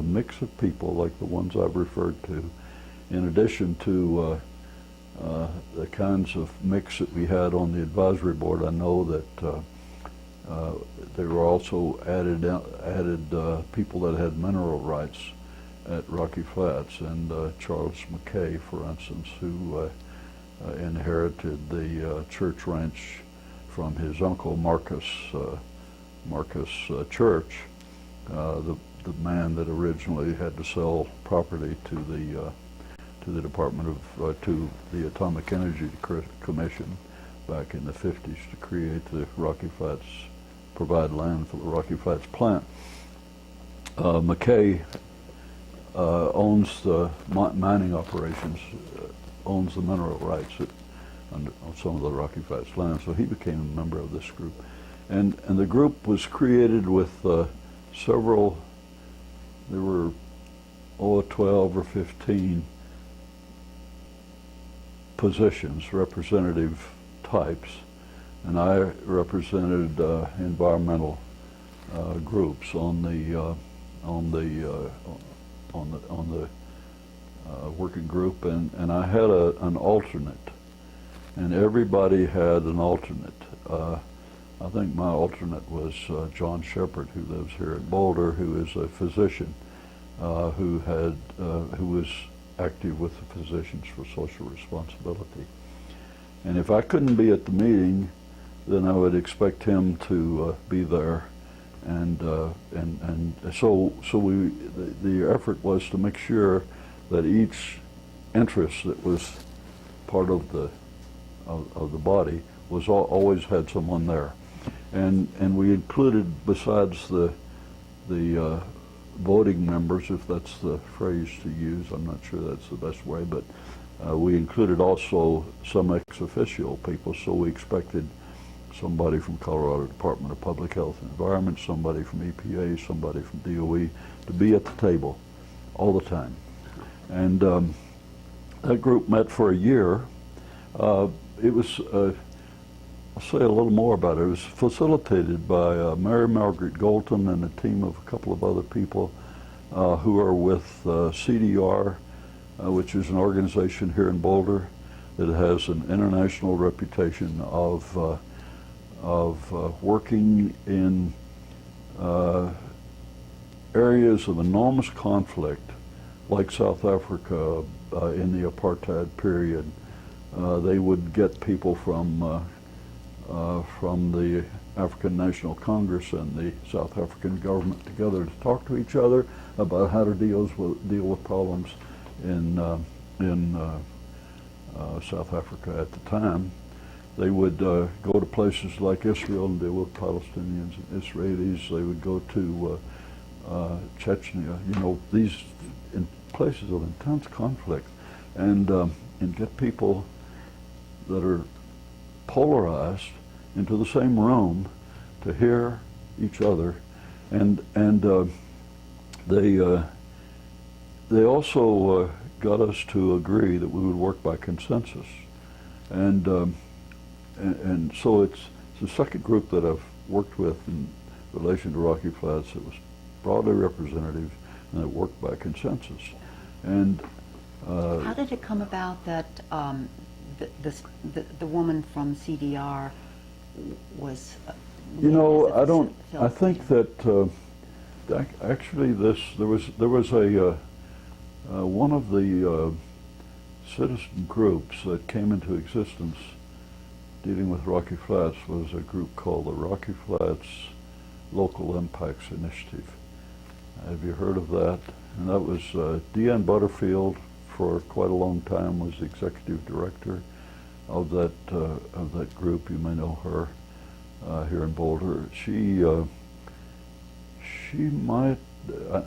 mix of people like the ones I've referred to, in addition to the kinds of mix that we had on the advisory board. I know that there were also added people that had mineral rights at Rocky Flats, and Charles McKay, for instance, who inherited the church ranch from his uncle Marcus Church, the man that originally had to sell property to the Department of to the Atomic Energy Commission back in the 50s to create the Rocky Flats, provide land for the Rocky Flats plant. McKay owns the mining operations, owns the mineral rights on some of the Rocky Flats land, so he became a member of this group. And the group was created with several, there were 12 or 15 positions, representative types, and I represented environmental groups on the working group, and I had an alternate, and everybody had an alternate. I think my alternate was John Shepard, who lives here in Boulder, who is a physician who was active with the Physicians for Social Responsibility. And if I couldn't be at the meeting, then I would expect him to be there. And so the effort was to make sure that each interest that was part of the body was always had someone there. And we included, besides the voting members, if that's the phrase to use, I'm not sure that's the best way, but we included also some ex officio people, so we expected somebody from Colorado Department of Public Health and Environment, somebody from EPA, somebody from DOE, to be at the table all the time. And that group met for a year. It was, I'll say a little more about it. It was facilitated by Mary Margaret Golton and a team of a couple of other people who are with CDR, which is an organization here in Boulder that has an international reputation of working in areas of enormous conflict, like South Africa in the apartheid period. They would get people from the African National Congress and the South African government together to talk to each other about how to deal with problems in South Africa at the time. They would go to places like Israel and deal with Palestinians and Israelis. They would go to Chechnya, you know, these in places of intense conflict, and get people that are polarized into the same room to hear each other, and they also got us to agree that we would work by consensus, and so it's the second group that I've worked with in relation to Rocky Flats that was broadly representative and that worked by consensus. And how did it come about that the woman from CDR was? You know, I think that actually there was a one of the citizen groups that came into existence dealing with Rocky Flats was a group called the Rocky Flats Local Impacts Initiative. Have you heard of that? And that was Deanne Butterfield, for quite a long time, was the executive director of that group. You may know her here in Boulder. She might.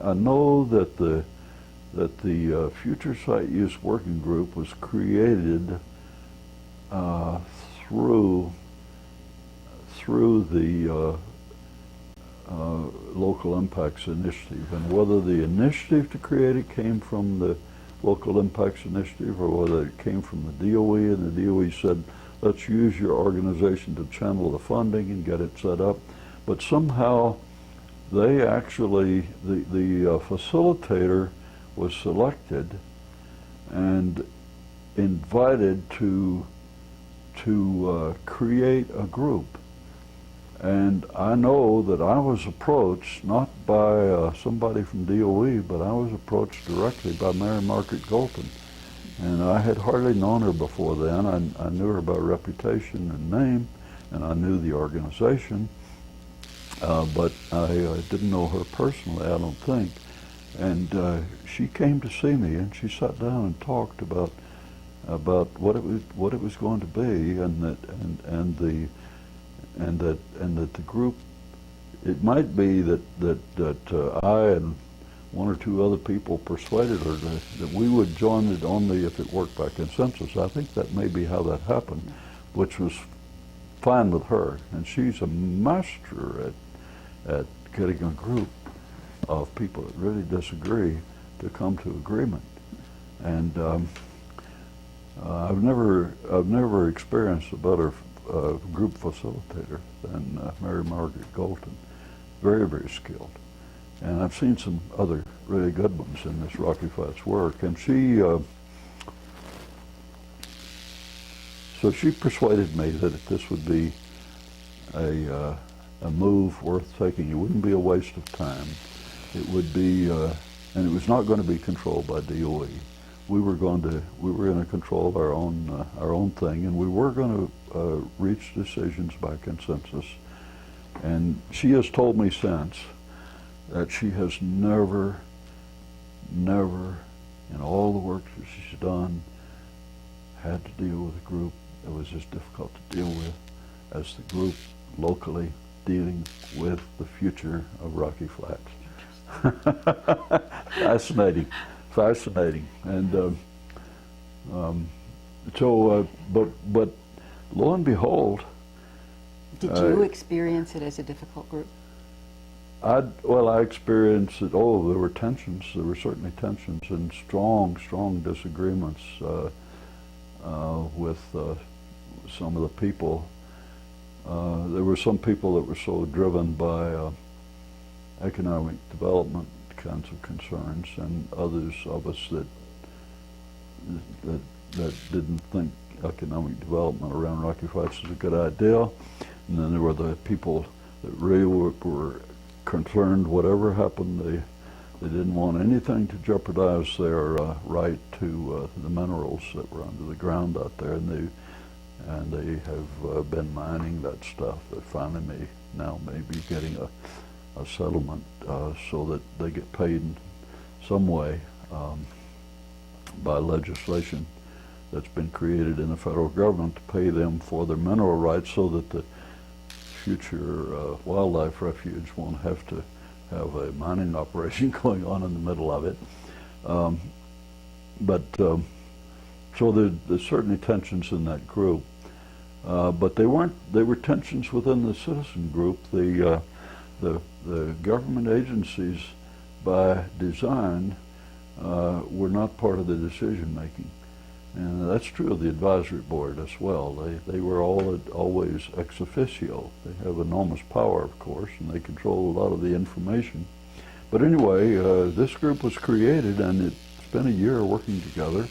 I know that the Future Site Use Working Group was created through the Local Impacts Initiative, and whether the initiative to create it came from the Local Impacts Initiative or whether it came from the DOE, and the DOE said, let's use your organization to channel the funding and get it set up. But somehow they actually, the facilitator was selected and invited to create a group. And I know that I was approached not by somebody from DOE, but I was approached directly by Mary Margaret Golton. And I had hardly known her before then. I knew her by reputation and name, and I knew the organization, but I didn't know her personally, I don't think. And she came to see me, and she sat down and talked about what it was going to be, and that the group, it might be that I and one or two other people persuaded her that we would join it only if it worked by consensus. I think that may be how that happened, which was fine with her. And she's a master at getting a group of people that really disagree to come to agreement. And I've never experienced a better group facilitator than Mary Margaret Golton. Very, very skilled. And I've seen some other really good ones in this Rocky Flats work. And so she persuaded me that this would be a move worth taking. It wouldn't be a waste of time. It would be, and it was not going to be controlled by DOE. We were going to control our own thing, and we were going to reach decisions by consensus. And she has told me since that she has never, in all the work that she's done, had to deal with a group that was as difficult to deal with as the group locally dealing with the future of Rocky Flats. Fascinating. And but lo and behold. Did you experience it as a difficult group? I experienced it. Oh, there were tensions. There were certainly tensions and strong disagreements with some of the people. There were some people that were so driven by economic development kinds of concerns, and others of us that didn't think economic development around Rocky Flats was a good idea. And then there were the people that really were concerned whatever happened, they didn't want anything to jeopardize their right to the minerals that were under the ground out there, and they have been mining that stuff. They finally may be getting a settlement so that they get paid in some way by legislation that's been created in the federal government to pay them for their mineral rights, so that the future wildlife refuge won't have to have a mining operation going on in the middle of it. So there's certainly tensions in that group, but they were tensions within the citizen group. The government agencies, by design, were not part of the decision making. And that's true of the advisory board as well. They were always ex officio. They have enormous power, of course, and they control a lot of the information. But anyway, this group was created, and it spent a year working together.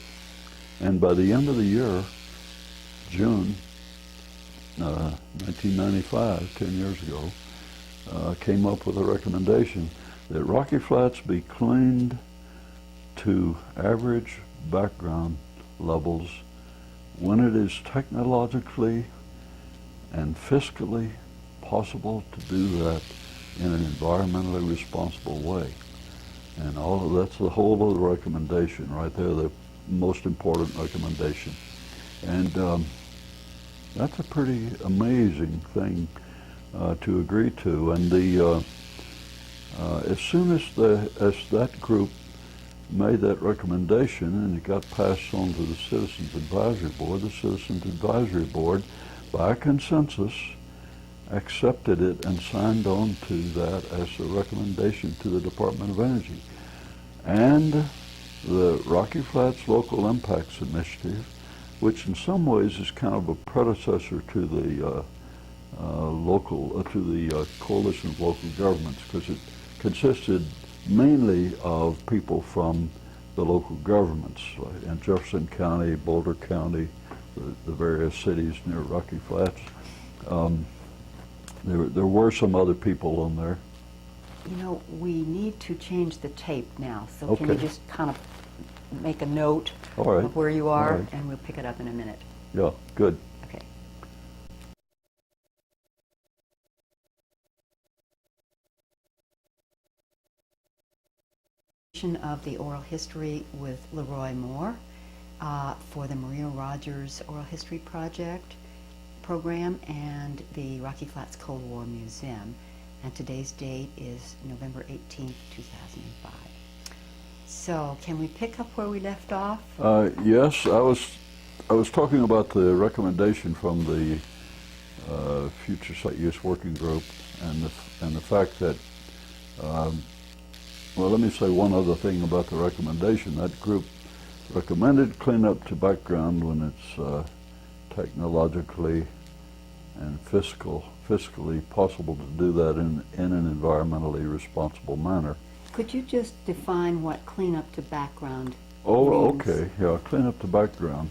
And by the end of the year, June 1995, 10 years ago, came up with a recommendation that Rocky Flats be cleaned to average background levels when it is technologically and fiscally possible to do that in an environmentally responsible way. And that's the whole of the recommendation right there, the most important recommendation. And that's a pretty amazing thing to agree to. And as soon as that group made that recommendation and it got passed on to the Citizens Advisory Board, the Citizens Advisory Board, by consensus, accepted it and signed on to that as a recommendation to the Department of Energy. And the Rocky Flats Local Impacts Initiative, which in some ways is kind of a predecessor to the Coalition of Local Governments, because it consisted mainly of people from the local governments in Jefferson County, Boulder County, the various cities near Rocky Flats. There were some other people on there. You know, we need to change the tape now, so Okay. Can you just kind of make a note All right. of where you are, All right. and we'll pick it up in a minute. Yeah, good. Okay. Of the oral history with LeRoy Moore for the Maria Rogers Oral History Project program and the Rocky Flats Cold War Museum. And today's date is November 18th, 2005. So can we pick up where we left off? Yes, I was talking about the recommendation from the Future Site Use Working Group and the fact that well, let me say one other thing about the recommendation. That group recommended cleanup to background when it's technologically and fiscally possible to do that in an environmentally responsible manner. Could you just define what cleanup to background Oh, means? okay. Yeah, clean up the background.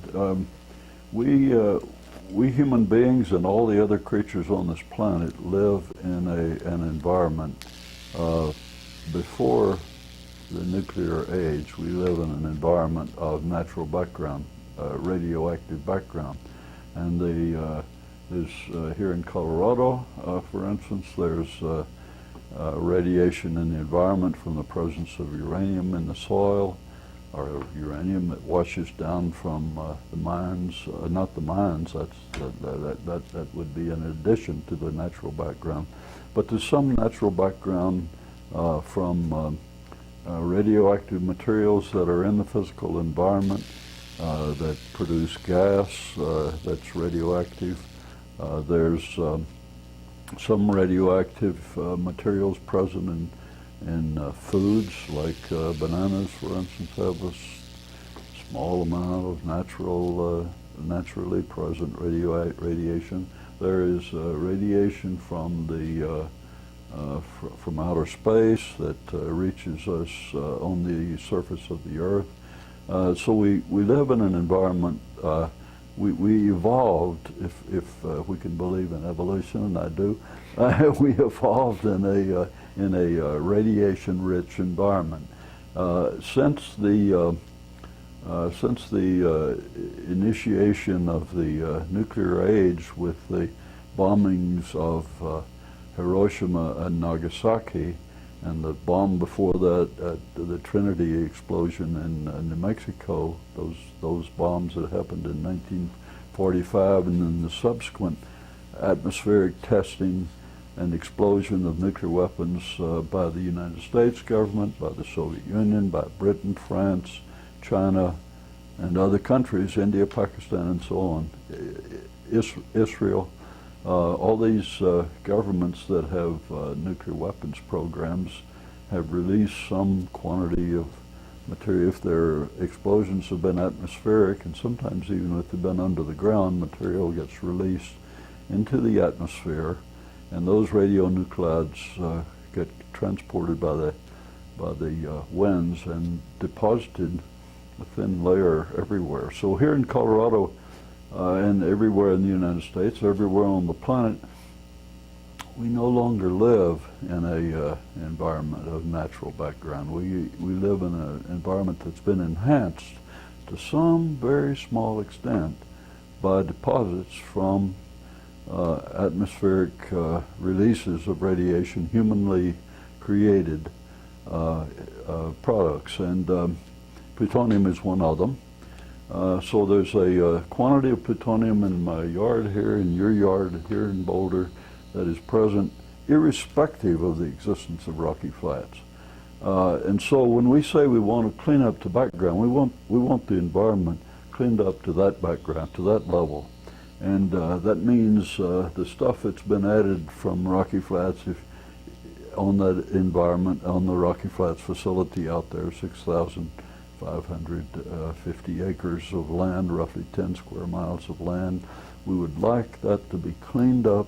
We human beings and all the other creatures on this planet live in an environment. Before the nuclear age, we live in an environment of natural background, radioactive background. And there's here in Colorado, for instance, there's radiation in the environment from the presence of uranium in the soil, or uranium that washes down from the mines, not the mines, that would be in addition to the natural background. But there's some natural background from radioactive materials that are in the physical environment that produce gas that's radioactive. There's some radioactive materials present in foods, like bananas, for instance, have a small amount of naturally present radiation. There is radiation from from outer space that reaches us on the surface of the Earth. So we live in an environment. We evolved, if we can believe in evolution, and I do. We evolved in a radiation-rich environment. Since the initiation of the nuclear age with the bombings of Hiroshima and Nagasaki, and the bomb before that, the Trinity explosion in New Mexico, those bombs that happened in 1945, and then the subsequent atmospheric testing and explosion of nuclear weapons by the United States government, by the Soviet Union, by Britain, France, China, and other countries, India, Pakistan, and so on, Israel. All these governments that have nuclear weapons programs have released some quantity of material. If their explosions have been atmospheric, and sometimes even if they've been under the ground, material gets released into the atmosphere, and those radionuclides get transported by the winds and deposited a thin layer everywhere. So here in Colorado, and everywhere in the United States, everywhere on the planet, we no longer live in a environment of natural background. We live in an environment that's been enhanced to some very small extent by deposits from atmospheric releases of radiation, humanly created products, and plutonium is one of them. So there's a quantity of plutonium in my yard here, in your yard here in Boulder, that is present irrespective of the existence of Rocky Flats. And so when we say we want to clean up the background, we want the environment cleaned up to that background, to that level. And that means the stuff that's been added from Rocky Flats, on that environment, on the Rocky Flats facility out there, 6,550 acres of land, roughly 10 square miles of land. We would like that to be cleaned up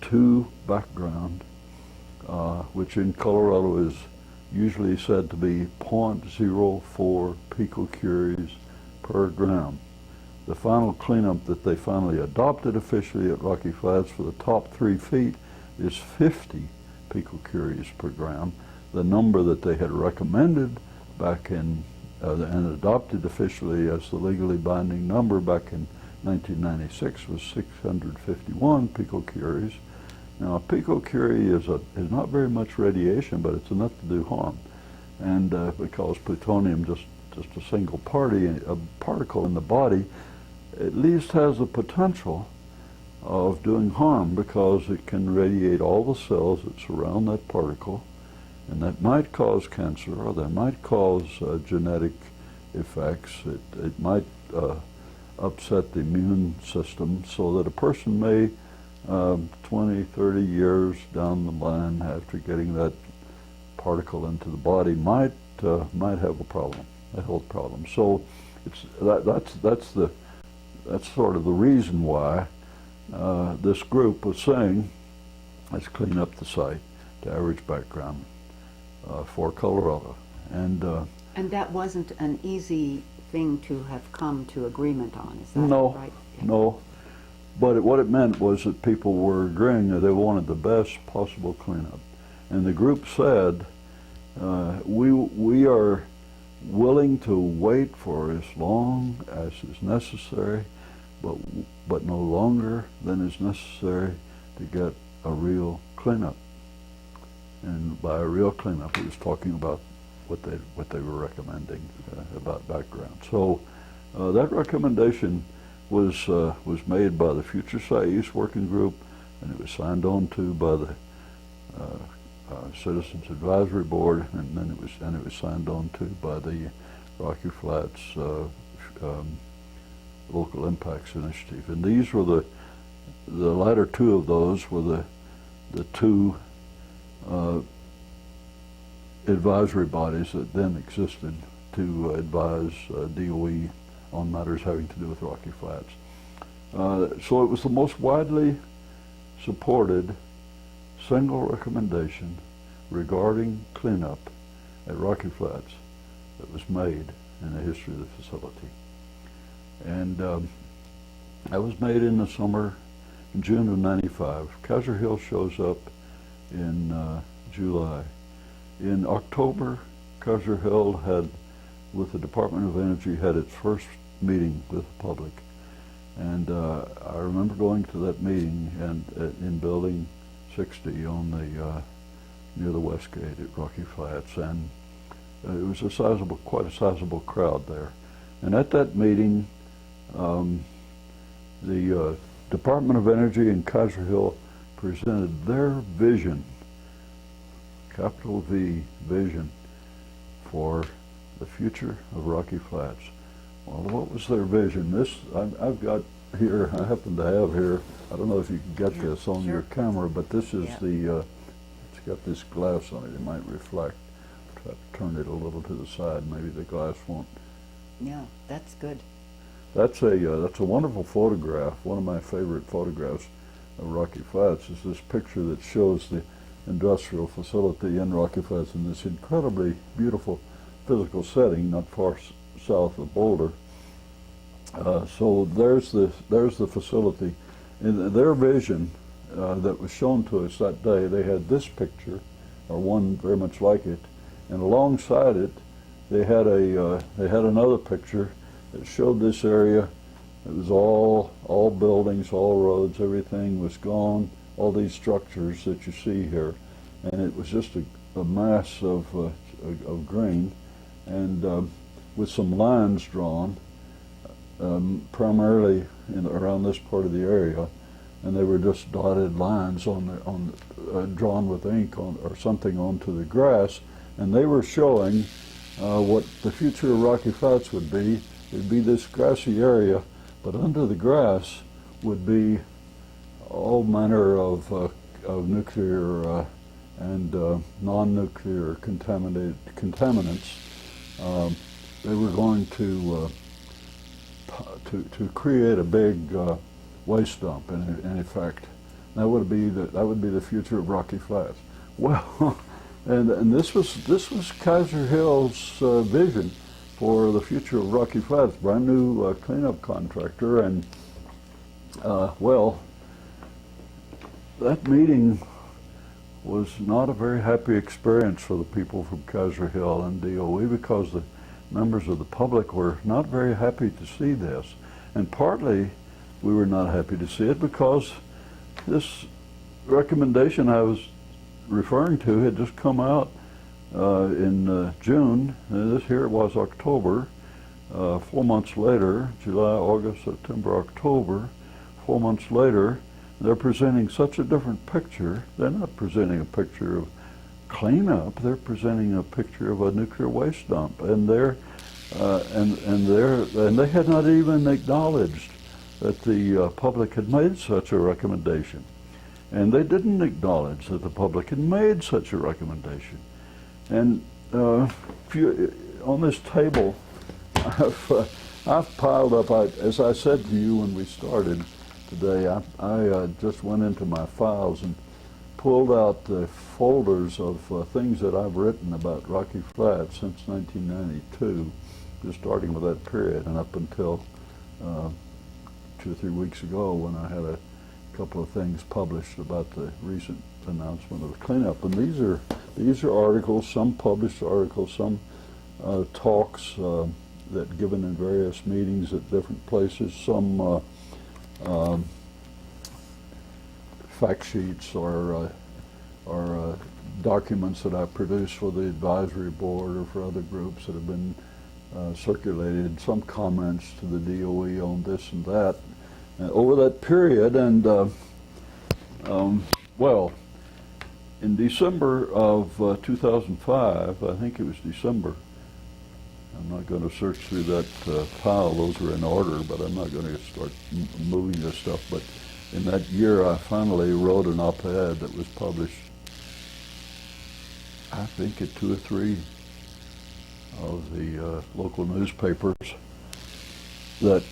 to background, which in Colorado is usually said to be 0.04 picocuries per gram. The final cleanup that they finally adopted officially at Rocky Flats for the top 3 feet is 50 picocuries per gram. The number that they had recommended back in and adopted officially as the legally binding number back in 1996 was 651 picocuries. Now, a picocurie is not very much radiation, but it's enough to do harm. And because plutonium, just a single particle in the body, at least has the potential of doing harm, because it can radiate all the cells that surround that particle, and that might cause cancer, or that might cause genetic effects. It might upset the immune system, so that a person may 20, 30 years down the line after getting that particle into the body might have a problem, a health problem. So that's sort of the reason why this group was saying, let's clean up the site to average background for Colorado. And that wasn't an easy thing to have come to agreement on, is that No, right? no. But what it meant was that people were agreeing that they wanted the best possible cleanup. And the group said, we are willing to wait for as long as is necessary, but no longer than is necessary to get a real cleanup. And by a real cleanup, he was talking about what they were recommending about background. So that recommendation was made by the Future Site Use Working Group, and it was signed on to by the Citizens Advisory Board, and then it was signed on to by the Rocky Flats Local Impacts Initiative. And these were the latter two of those were the two advisory bodies that then existed to advise DOE on matters having to do with Rocky Flats. So it was the most widely supported single recommendation regarding cleanup at Rocky Flats that was made in the history of the facility. And that was made in the summer, in June of '95. Kaiser-Hill shows up in July. In October, Kaiser-Hill had, with the Department of Energy, had its first meeting with the public. And I remember going to that meeting and in Building 60 on the near the West Gate at Rocky Flats, and it was quite a sizable crowd there. And at that meeting, the Department of Energy and Kaiser-Hill presented their vision, capital V, vision, for the future of Rocky Flats. Well, what was their vision? This, I've got here, I happen to have here, I don't know if you can get this on your camera, but this is it's got this glass on it. It might reflect. Try to turn it a little to the side. Maybe the glass won't. Yeah, that's good. That's a wonderful photograph. One of my favorite photographs of Rocky Flats is this picture that shows the industrial facility in Rocky Flats in this incredibly beautiful physical setting, not far south of Boulder. So there's the facility. In their vision that was shown to us that day, they had this picture, or one very much like it, and alongside it, they had another picture that showed this area. It was all buildings, all roads, everything was gone. All these structures that you see here, and it was just a mass of green, and with some lines drawn, primarily around this part of the area, and they were just dotted lines drawn with ink or something onto the grass, and they were showing what the future of Rocky Flats would be. It would be this grassy area, but under the grass would be all manner of nuclear and non-nuclear contaminants. They were going to create a big waste dump. In effect, that would be the future of Rocky Flats. Well, and this was Kaiser-Hill's vision for the future of Rocky Flats. Brand new cleanup contractor, and well, that meeting was not a very happy experience for the people from Kaiser-Hill and DOE, because the members of the public were not very happy to see this. And partly we were not happy to see it because this recommendation I was referring to had just come out in June. Here it was October. 4 months later, July, August, September, October, 4 months later, they're presenting such a different picture. They're not presenting a picture of cleanup. They're presenting a picture of a nuclear waste dump, and they had not even acknowledged that the public had made such a recommendation, and they didn't acknowledge that the public had made such a recommendation. And on this table, I've piled up, as I said to you when we started, today. I just went into my files and pulled out the folders of things that I've written about Rocky Flats since 1992, just starting with that period and up until 2 or 3 weeks ago when I had a couple of things published about the recent announcement of the cleanup. And these are articles, some published articles, some talks that given in various meetings at different places, some fact sheets or documents that I produced for the advisory board or for other groups that have been circulated, some comments to the DOE on this and that over that period. And well, in December of 2005, I think it was December, I'm not going to search through that pile, those are in order, but I'm not going to start moving this stuff. But in that year, I finally wrote an op-ed that was published, I think, at 2 or 3 of the local newspapers that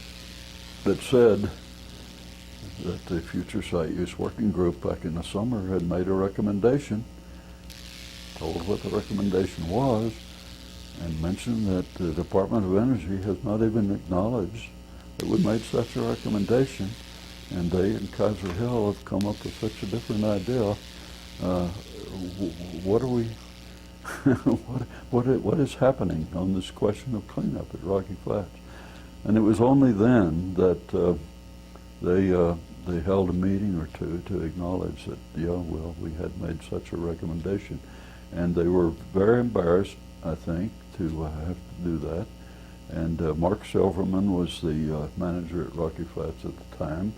said that the Future Site Use Working Group back in the summer had made a recommendation, told what the recommendation was, and mentioned that the Department of Energy has not even acknowledged that we made such a recommendation, and they and Kaiser-Hill have come up with such a different idea. What are we, what is happening on this question of cleanup at Rocky Flats? And it was only then that they held a meeting or two to acknowledge that, yeah, well, we had made such a recommendation. And they were very embarrassed, I think, to have to do that. And Mark Silverman was the manager at Rocky Flats at the time.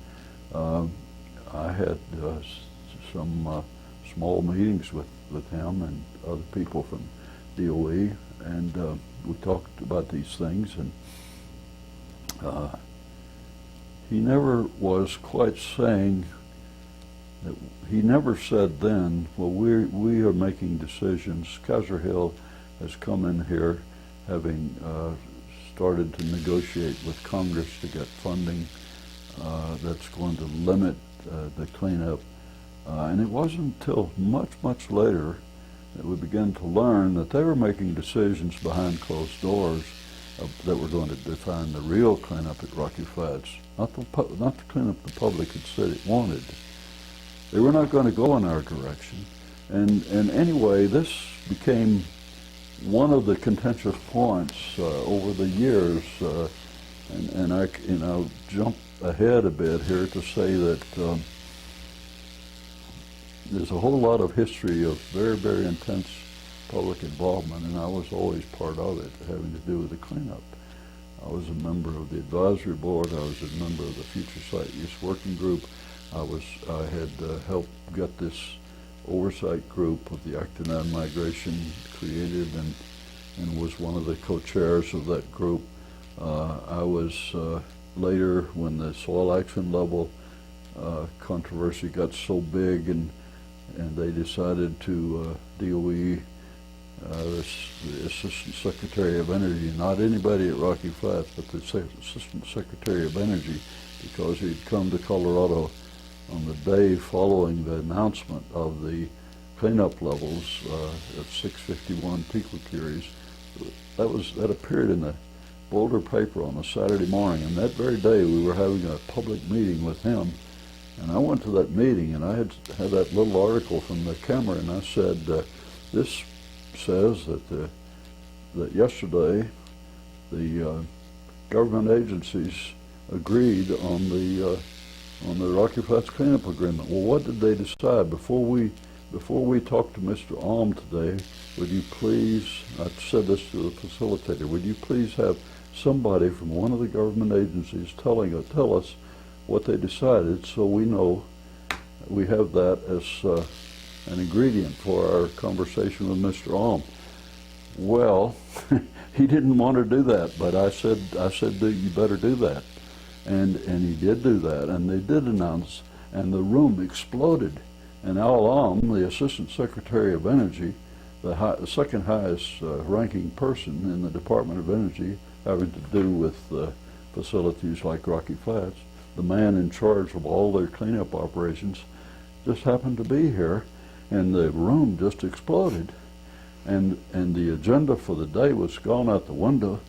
I had some small meetings with him and other people from DOE, and we talked about these things, and he never was quite saying that, he never said then, well, we are making decisions. Kaiser-Hill has come in here having started to negotiate with Congress to get funding that's going to limit the cleanup. And it wasn't until much later that we began to learn that they were making decisions behind closed doors that were going to define the real cleanup at Rocky Flats, not the cleanup the public had said it wanted. They were not going to go in our direction. And anyway, this became one of the contentious points over the years, and I'll jump ahead a bit here to say that there's a whole lot of history of very, very intense public involvement, and I was always part of it, having to do with the cleanup. I was a member of the advisory board. I was a member of the Future Site Use Working Group. I had helped get this oversight group of the Acton migration created, and was one of the co-chairs of that group. I was later, when the soil action level controversy got so big, and they decided to DOE, the Assistant Secretary of Energy, not anybody at Rocky Flats, but the Assistant Secretary of Energy, because he'd come to Colorado on the day following the announcement of the cleanup levels at 651 picocuries. That appeared in the Boulder paper on a Saturday morning, and that very day we were having a public meeting with him. And I went to that meeting, and I had that little article from the camera, and I said, this says that yesterday the government agencies agreed on the Rocky Flats cleanup agreement. Well, what did they decide? Before we talk to Mr. Alm today, would you please, I said this to the facilitator, would you please have somebody from one of the government agencies tell us what they decided, so we know we have that as an ingredient for our conversation with Mr. Alm. Well, he didn't want to do that, but I said, you better do that. And he did do that, and they did announce, and the room exploded. And Al Alm, the Assistant Secretary of Energy, the second highest ranking person in the Department of Energy having to do with facilities like Rocky Flats, the man in charge of all their cleanup operations just happened to be here, and the room just exploded. And the agenda for the day was gone out the window,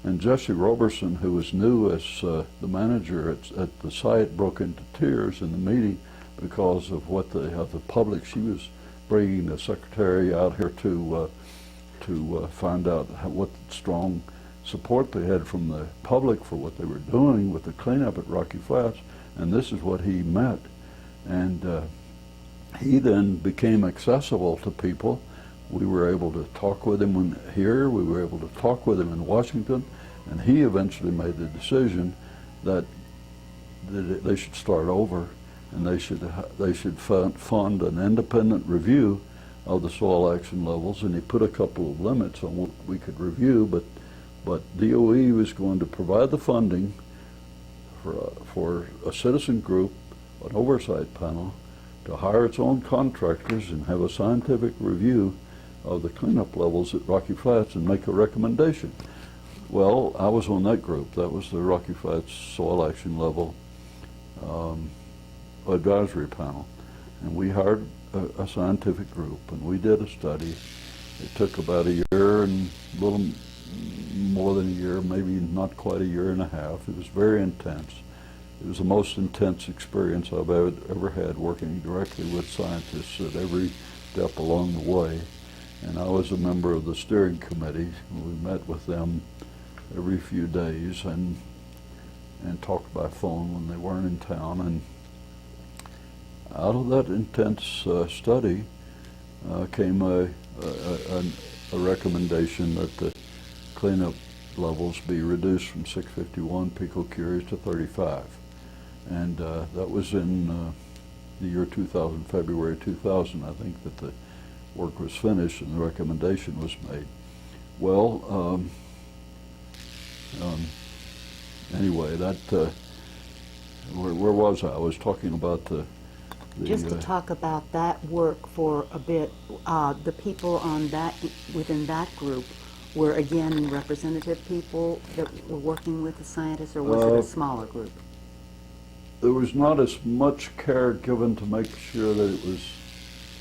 and Jesse Roberson, who was new as the manager at the site, broke into tears in the meeting because of the public. She was bringing the secretary out here to find out what strong support they had from the public for what they were doing with the cleanup at Rocky Flats, and this is what he met. And he then became accessible to people. We were able to talk with him here, we were able to talk with him in Washington, and he eventually made the decision that they should start over, and they should fund an independent review of the soil action levels, and he put a couple of limits on what we could review, but DOE was going to provide the funding for a citizen group, an oversight panel, to hire its own contractors and have a scientific review of the cleanup levels at Rocky Flats and make a recommendation. Well, I was on that group. That was the Rocky Flats Soil Action Level Advisory Panel. And we hired a scientific group, and we did a study. It took about a year and a little more than a year, maybe not quite a year and a half. It was very intense. It was the most intense experience I've ever had, working directly with scientists at every step along the way. And I was a member of the steering committee. We met with them every few days and talked by phone when they weren't in town. And out of that intense study came a recommendation that the cleanup levels be reduced from 651 picocuries to 35. And that was in the year 2000, February 2000, I think, that the work was finished and the recommendation was made. Well, anyway, that, where was I? I was talking about just to talk about that work for a bit, the people on that, within that group, were again representative people that were working with the scientists, or was it a smaller group? There was not as much care given to make sure that it was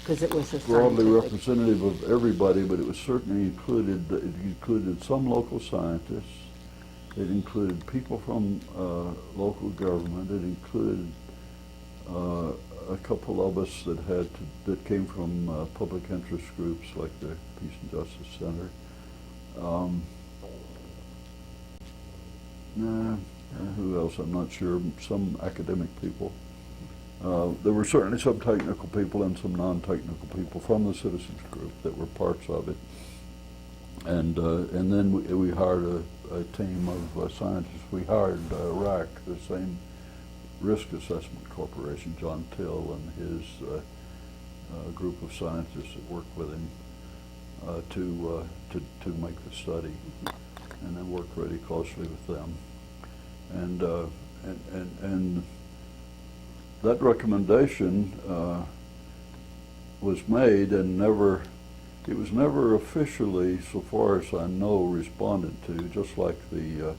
Because it was a broadly scientific representative of everybody, but it was certainly included some local scientists. It included people from local government. It included a couple of us that came from public interest groups like the Peace and Justice Center. Who else? I'm not sure. Some academic people. There were certainly some technical people and some non-technical people from the citizens group that were parts of it. And then we hired a team of scientists. We hired RAC, the same Risk Assessment Corporation, John Till and his group of scientists that worked with him to make the study, and then worked really closely with them. And that recommendation was made and it was never officially, so far as I know, responded to, just like the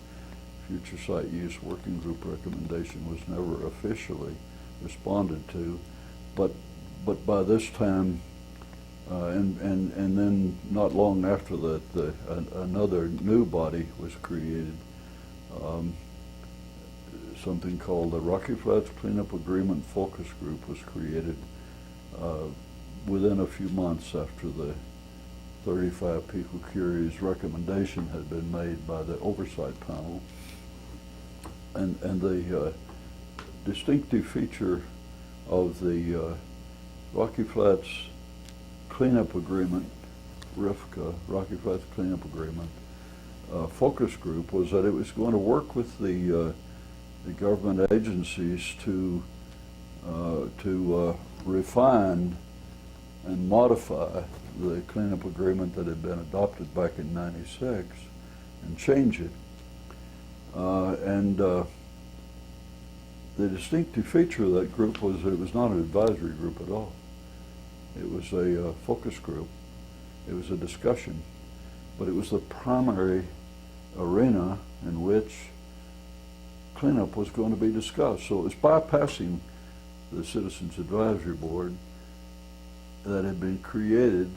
Future Site Use Working Group recommendation was never officially responded to. But by this time, and then not long after that, another new body was created, something called the Rocky Flats Cleanup Agreement Focus Group was created within a few months after the 35 picocuries recommendation had been made by the oversight panel. And the distinctive feature of the Rocky Flats Cleanup Agreement, RFCA, Rocky Flats Cleanup Agreement focus group, was that it was going to work with the government agencies to refine and modify the cleanup agreement that had been adopted back in '96 and change it. The distinctive feature of that group was that it was not an advisory group at all. It was a focus group. It was a discussion, but it was the primary arena in which cleanup was going to be discussed. So it was bypassing the Citizens Advisory Board that had been created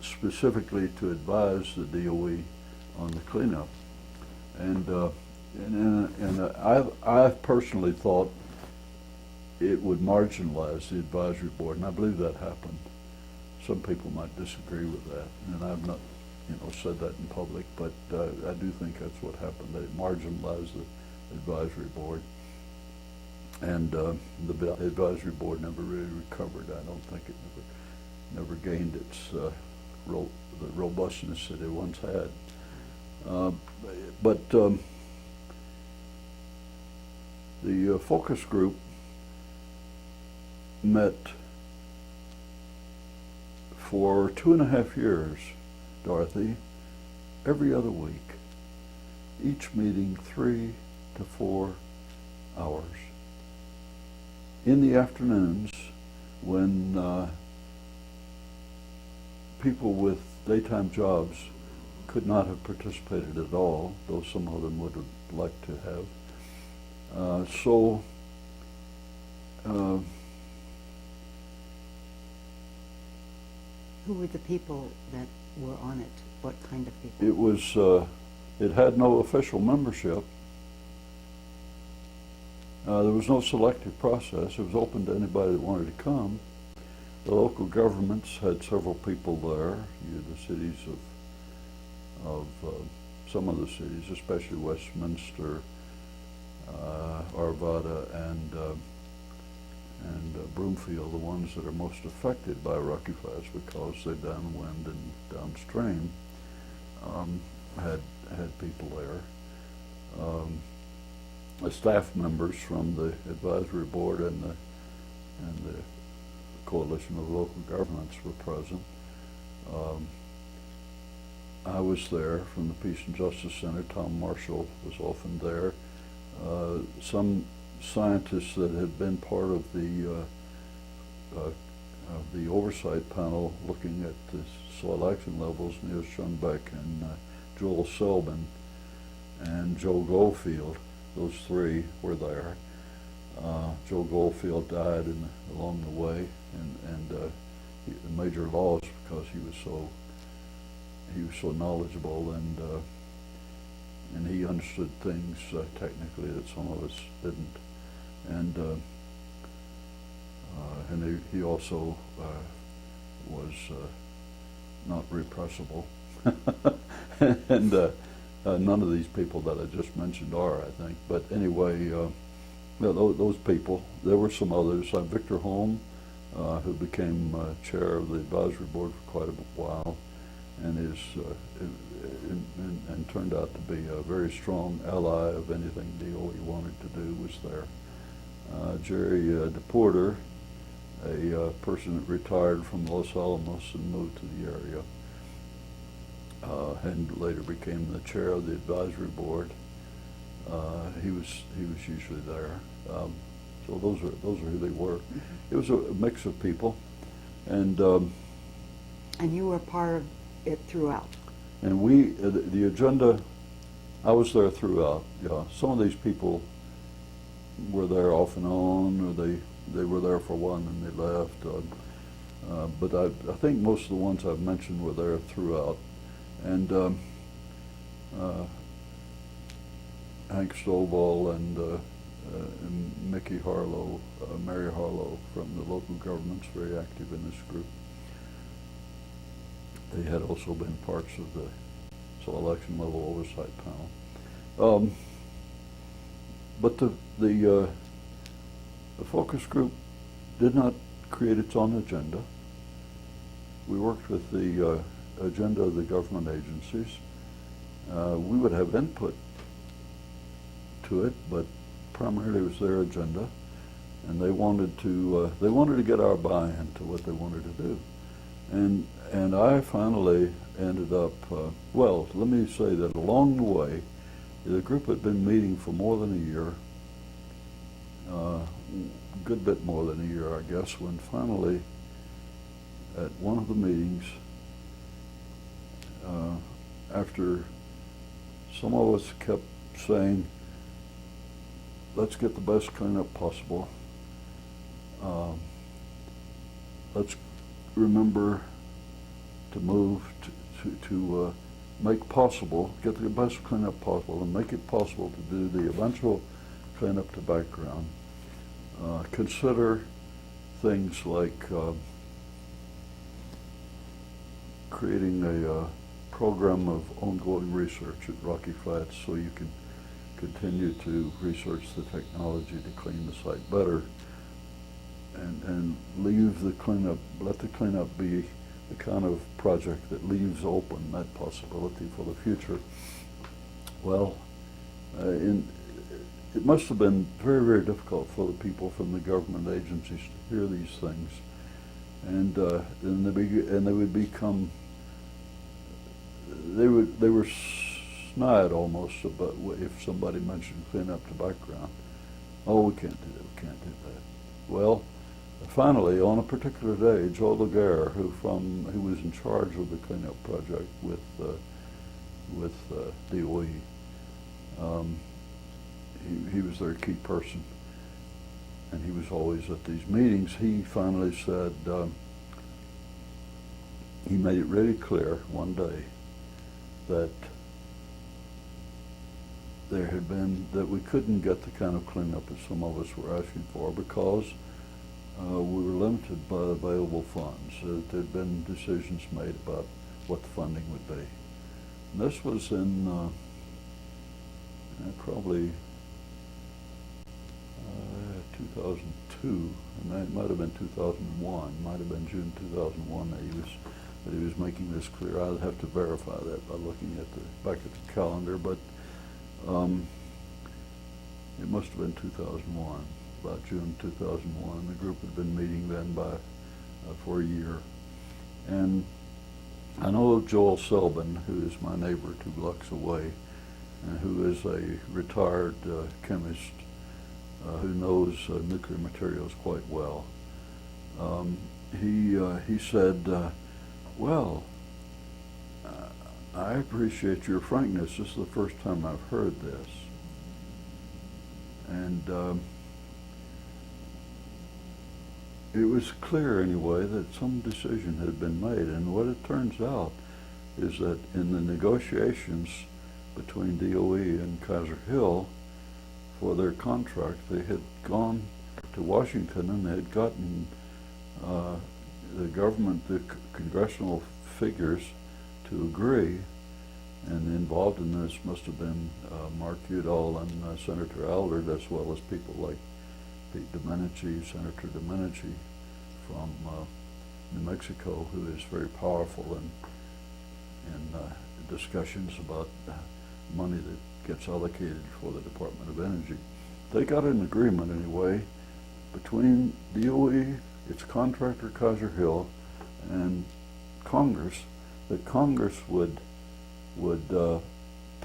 specifically to advise the DOE on the cleanup. And I personally thought it would marginalize the advisory board, and I believe that happened. Some people might disagree with that, and I've not, said that in public, but I do think that's what happened. They marginalized the advisory board, and the advisory board never really recovered. I don't think it never gained its the robustness that it once had. But the focus group met for 2.5 years, Dorothy, every other week, each meeting 3 to 4 hours. In the afternoons, when people with daytime jobs could not have participated at all, though some of them would have liked to have. Who were the people that were on it? What kind of people? It was, it had no official membership. There was no selective process. It was open to anybody that wanted to come. The local governments had several people there. The cities of some of the cities, especially Westminster, Arvada, and Broomfield, the ones that are most affected by Rocky Flats because they're downwind and downstream, had people there. The staff members from the advisory board and the coalition of local governments were present. I was there from the Peace and Justice Center. Tom Marshall was often there. Some scientists that had been part of the oversight panel looking at the soil action levels, Neil Schoenbeck and Joel Selbin and Joe Goldfield, those three were there. Joe Goldfield died along the way, and major loss because he was so knowledgeable, and he understood things technically that some of us didn't, and he also was not repressible, and none of these people that I just mentioned are, I think. But anyway, those people. There were some others. Victor Holm, who became chair of the advisory board for quite a while, and and turned out to be a very strong ally of anything DOE wanted to do, was there. Jerry DePorter, a person that retired from Los Alamos and moved to the area, and later became the chair of the advisory board. He was usually there. So those are who they were. It was a mix of people, and you were part of it throughout. And the agenda, I was there throughout. Yeah, some of these people were there off and on, or they were there for one and they left. But I think most of the ones I've mentioned were there throughout. And Hank Stovall and Mickey Harlow, Mary Harlow from the local governments, very active in this group. They had also been parts of the soil action level oversight panel. But the focus group did not create its own agenda. We worked with the agenda of the government agencies. We would have input to it, but primarily it was their agenda, and they wanted to get our buy-in to what they wanted to do, and I finally ended up. Well, let me say that along the way, the group had been meeting for more than a year, a good bit more than a year, I guess, when finally, at one of the meetings, after some of us kept saying, let's get the best cleanup possible. Let's remember to move to make possible, get the best cleanup possible and make it possible to do the eventual cleanup to background. Consider things like creating a program of ongoing research at Rocky Flats so you can continue to research the technology to clean the site better, and leave the cleanup, let the cleanup be the kind of project that leaves open that possibility for the future. Well, it must have been very, very difficult for the people from the government agencies to hear these things, and they would become, they were snide almost about if somebody mentioned clean up the background. Oh, we can't do that. We can't do that. Well, finally, on a particular day, Joe Laguerre, who was in charge of the cleanup project with DOE, he was their key person, and he was always at these meetings. He finally said, he made it really clear one day that there had been, that we couldn't get the kind of cleanup that some of us were asking for because we were limited by available funds. There had been decisions made about what the funding would be. And this was in probably 2002, and it might have been 2001, might have been June 2001 that he was making this clear. I'd have to verify that by looking at back at the calendar, but it must have been 2001, about June 2001. The group had been meeting then for a year. And I know Joel Selbin, who is my neighbor 2 blocks away, and who is a retired chemist who knows nuclear materials quite well. He said, well, I appreciate your frankness. This is the first time I've heard this. And it was clear anyway that some decision had been made. And what it turns out is that in the negotiations between DOE and Kaiser-Hill for their contract, they had gone to Washington and they had gotten the government, the congressional figures to agree, and involved in this must have been Mark Udall and Senator Aldred, as well as people like Pete Domenici, Senator Domenici from New Mexico, who is very powerful in discussions about money that gets allocated for the Department of Energy. They got an agreement anyway between DOE, its contractor Kaiser-Hill, and Congress, that Congress would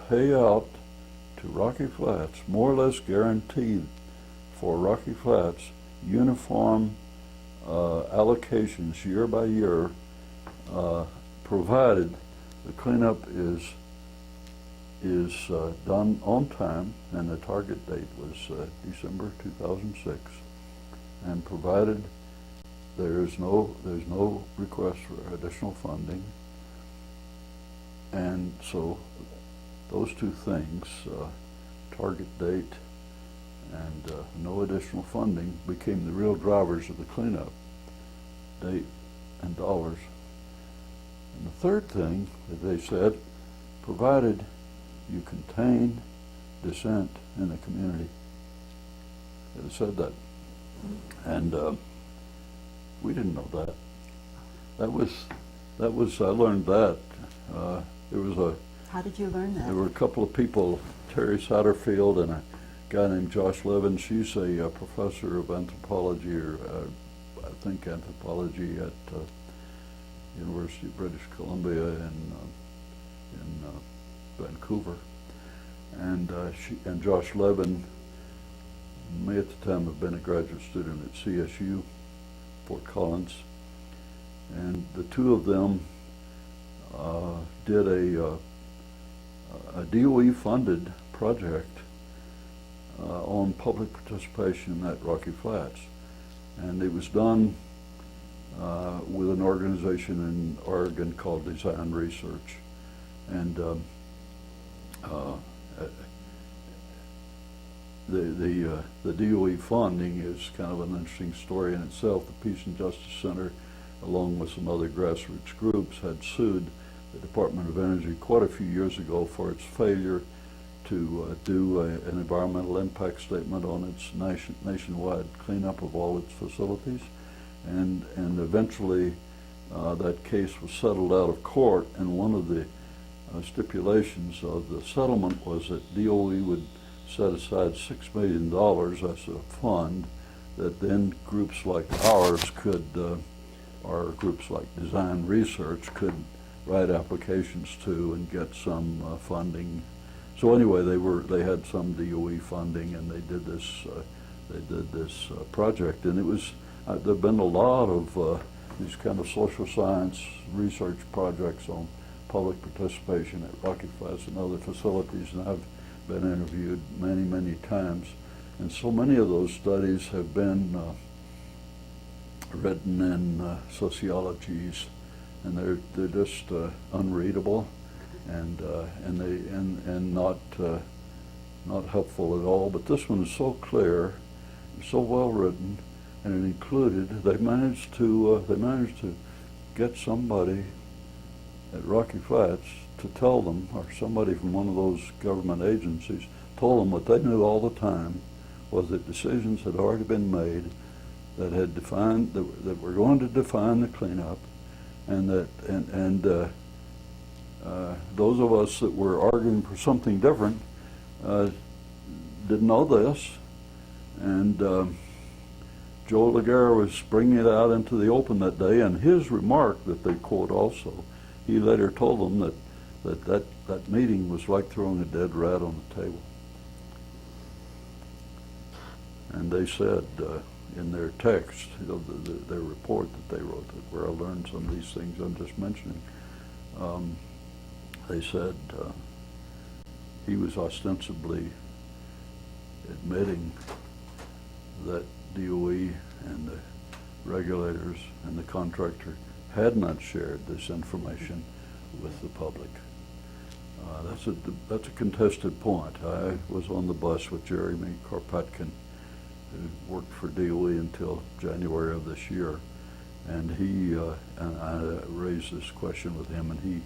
pay out to Rocky Flats, more or less guaranteed for Rocky Flats, uniform allocations year by year, provided the cleanup is done on time, and the target date was December 2006, and provided there's no request for additional funding. And so those two things, target date and no additional funding, became the real drivers of the cleanup, date and dollars. And the third thing that they said, provided you contain dissent in the community. They said that. And we didn't know that. That was I learned that. How did you learn that? There were a couple of people, Terry Satterfield and a guy named Josh Levin. She's a professor of anthropology, or I think anthropology at University of British Columbia in Vancouver. And and Josh Levin may at the time have been a graduate student at CSU, Fort Collins. And the two of them did a DOE-funded project on public participation at Rocky Flats. And it was done with an organization in Oregon called Design Research. And the DOE funding is kind of an interesting story in itself. The Peace and Justice Center, along with some other grassroots groups, had sued the Department of Energy quite a few years ago for its failure to do an environmental impact statement on its nationwide cleanup of all its facilities. And eventually that case was settled out of court, and one of the stipulations of the settlement was that DOE would set aside $6 million as a fund that then groups like ours could, or groups like Design Research could write applications to and get some funding. So anyway, they had some DOE funding, and they did this project, and it was there've been a lot of these kind of social science research projects on public participation at Rocky Flats and other facilities, and I've been interviewed many times, and so many of those studies have been written in sociologies, and they're just unreadable, and not helpful at all. But this one is so clear, so well written, and it included. They managed to get somebody at Rocky Flats to tell them, or somebody from one of those government agencies told them what they knew all the time was that decisions had already been made that had defined that were going to define the cleanup, and that those of us that were arguing for something different didn't know this, and Joe Laguerre was bringing it out into the open that day, and his remark that they quote also, he later told them that meeting was like throwing a dead rat on the table. And they said in their text, their report that they wrote, where I learned some of these things I'm just mentioning, they said he was ostensibly admitting that DOE and the regulators and the contractor had not shared this information with the public. That's a contested point. I was on the bus with Jeremy Karpatkin, who worked for DOE until January of this year, and and I raised this question with him, and he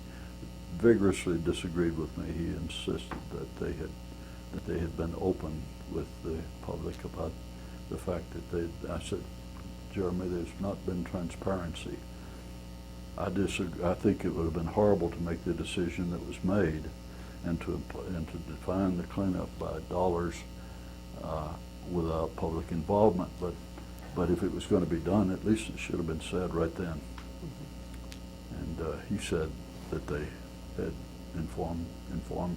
vigorously disagreed with me. He insisted that they had been open with the public about the fact that I said, Jeremy, there's not been transparency. I disagree. I think it would have been horrible to make the decision that was made and to define the cleanup by dollars without public involvement. But if it was going to be done, at least it should have been said right then. Mm-hmm. And he said that they had informed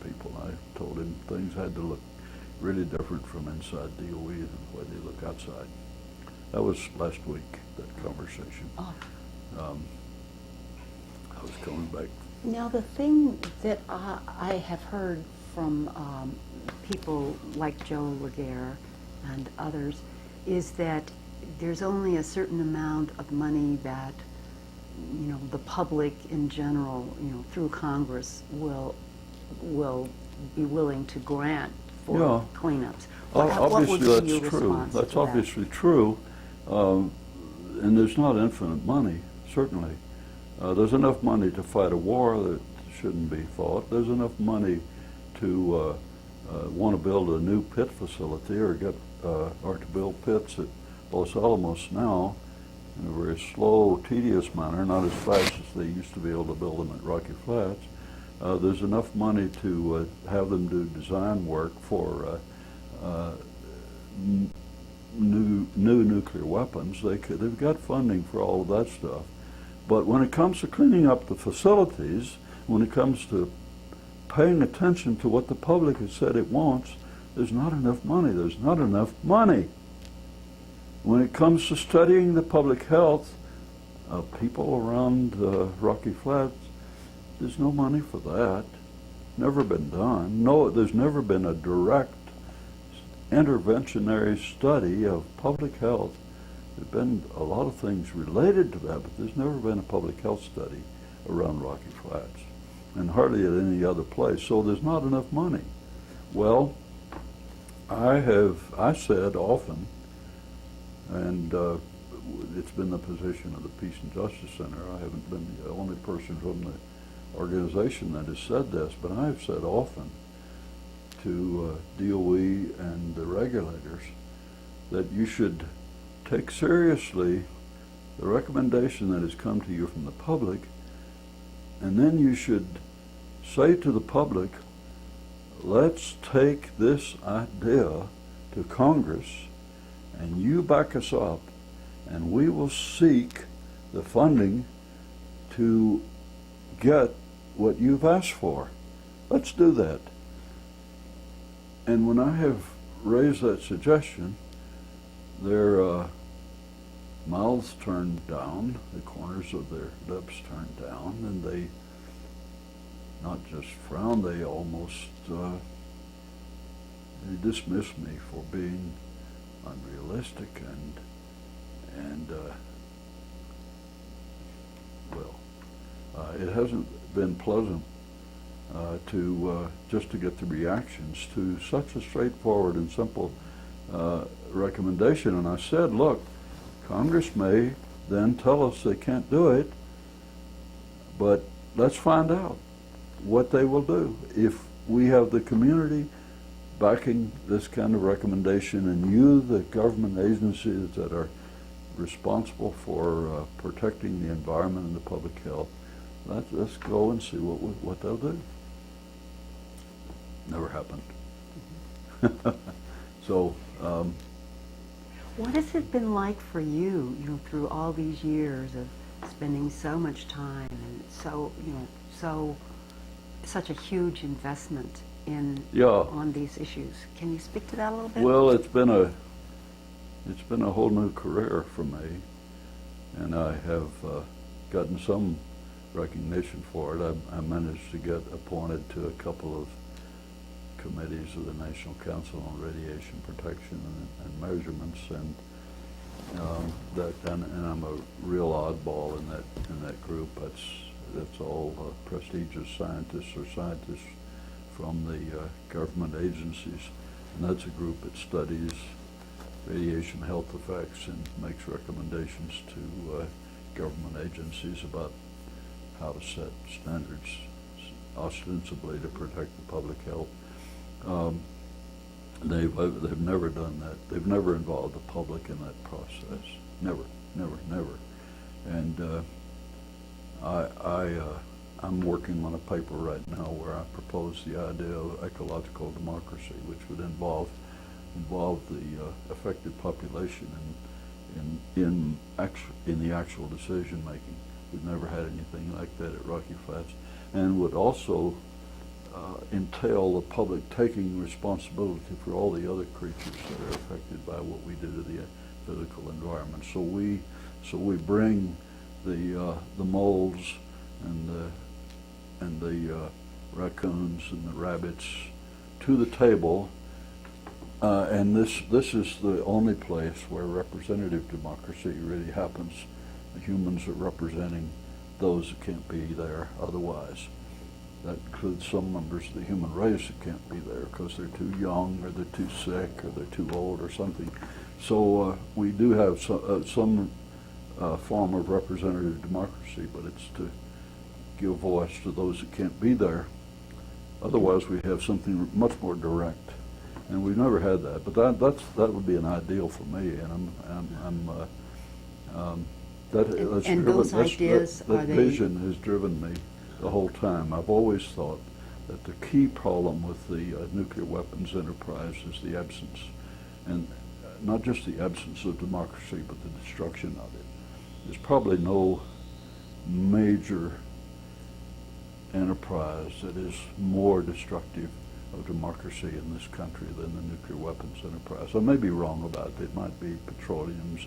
people. I told him things had to look really different from inside DOE than the way they look outside. That was last week, that conversation. Oh. I was coming back. Now, the thing that I have heard from people like Joe Laguerre and others is that there's only a certain amount of money that, the public in general, through Congress will be willing to grant for cleanups. Obviously, that's true. That's obviously true, and there's not infinite money, certainly. There's enough money to fight a war that shouldn't be fought. There's enough money to want to build a new pit facility or to build pits at Los Alamos now in a very slow, tedious manner, not as fast as they used to be able to build them at Rocky Flats. There's enough money to have them do design work for new nuclear weapons. They've got funding for all of that stuff. But when it comes to cleaning up the facilities, when it comes to paying attention to what the public has said it wants, there's not enough money. There's not enough money. When it comes to studying the public health of people around Rocky Flats, there's no money for that. Never been done. No, there's never been a direct interventionary study of public health. There's been a lot of things related to that, but there's never been a public health study around Rocky Flats, and hardly at any other place. So there's not enough money. Well, I said often, and it's been the position of the Peace and Justice Center. I haven't been the only person from the organization that has said this, but I've said often to DOE and the regulators that you should take seriously the recommendation that has come to you from the public, and then you should say to the public, let's take this idea to Congress and you back us up, and we will seek the funding to get what you've asked for. Let's do that. And when I have raised that suggestion, their mouths turned down, the corners of their lips turned down, and they not just frowned, they almost they dismissed me for being unrealistic and it hasn't been pleasant to just to get the reactions to such a straightforward and simple recommendation. And I said, look, Congress may then tell us they can't do it, but let's find out what they will do. If we have the community backing this kind of recommendation, and you, the government agencies that are responsible for protecting the environment and the public health, let's go and see what they'll do. Never happened. So. What has it been like for you, through all these years of spending so much time and such a huge investment on these issues? Can you speak to that a little bit? Well, it's been a whole new career for me, and I have gotten some recognition for it. I managed to get appointed to a couple of committees of the National Council on Radiation Protection and Measurements, and I'm a real oddball in that group. That's all prestigious scientists or scientists from the government agencies, and that's a group that studies radiation health effects and makes recommendations to government agencies about how to set standards ostensibly to protect the public health. They've never done that. They've never involved the public in that process. Never. And I'm working on a paper right now where I propose the idea of ecological democracy, which would involve the affected population in the actual decision making. We've never had anything like that at Rocky Flats, and would also entail the public taking responsibility for all the other creatures that are affected by what we do to the physical environment. So we bring the moles and the raccoons and the rabbits to the table, and this is the only place where representative democracy really happens. The humans are representing those that can't be there otherwise. That includes some members of the human race that can't be there because they're too young, or they're too sick, or they're too old, or something. So we do have some form of representative democracy, but it's to give voice to those that can't be there. Otherwise, we have something much more direct, and we've never had that. But that would be an ideal for me, and that vision has driven me the whole time. I've always thought that the key problem with the nuclear weapons enterprise is the absence, and not just the absence of democracy, but the destruction of it. There's probably no major enterprise that is more destructive of democracy in this country than the nuclear weapons enterprise. I may be wrong about it. It might be petroleum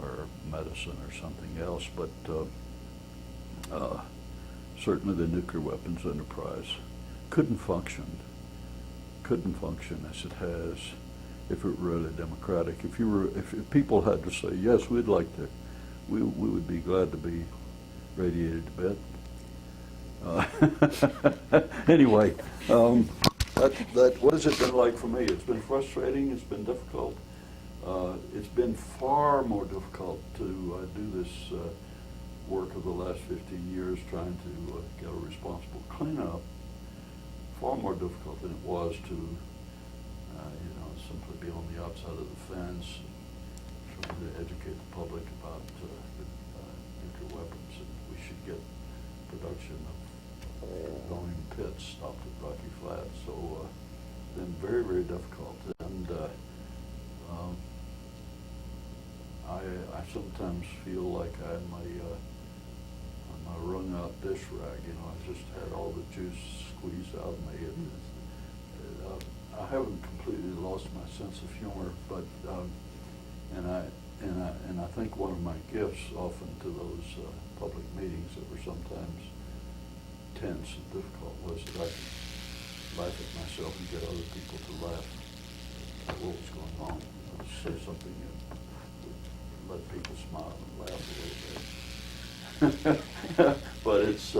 or medicine or something else, but certainly the nuclear weapons enterprise couldn't function couldn't function as it has if it were really democratic. If people had to say, yes, we'd like to, we would be glad to be radiated to bed. Anyway, what has it been like for me? It's been frustrating, it's been difficult. It's been far more difficult to do this work of the last 15 years trying to get a responsible cleanup. Far more difficult than it was to simply be on the outside of the fence, trying to educate the public about nuclear weapons, and we should get production of going pits stopped at Rocky Flats. So it's been very, very difficult. And I sometimes feel like I'm a wrung out dish rag. I just had all the juice squeezed out of me. I haven't completely lost my sense of humor, but and I think one of my gifts often to those public meetings that were sometimes tense and difficult was that I could laugh at myself and get other people to laugh at what was going on. Say something that would let people smile and laugh a little bit. But it's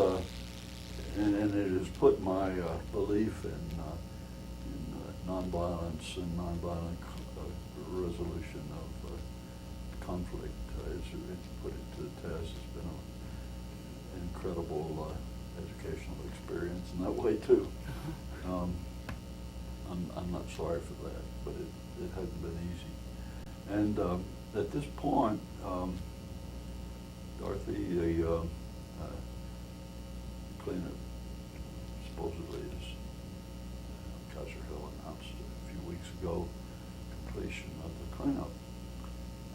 and it has put my belief in nonviolence and nonviolent resolution of conflict. It's put it to the test. It's been an incredible educational experience in that way too. I'm not sorry for that, but it hasn't been easy. And at this point, Dorothy, the cleanup supposedly is Kaiser-Hill announced a few weeks ago completion of the cleanup,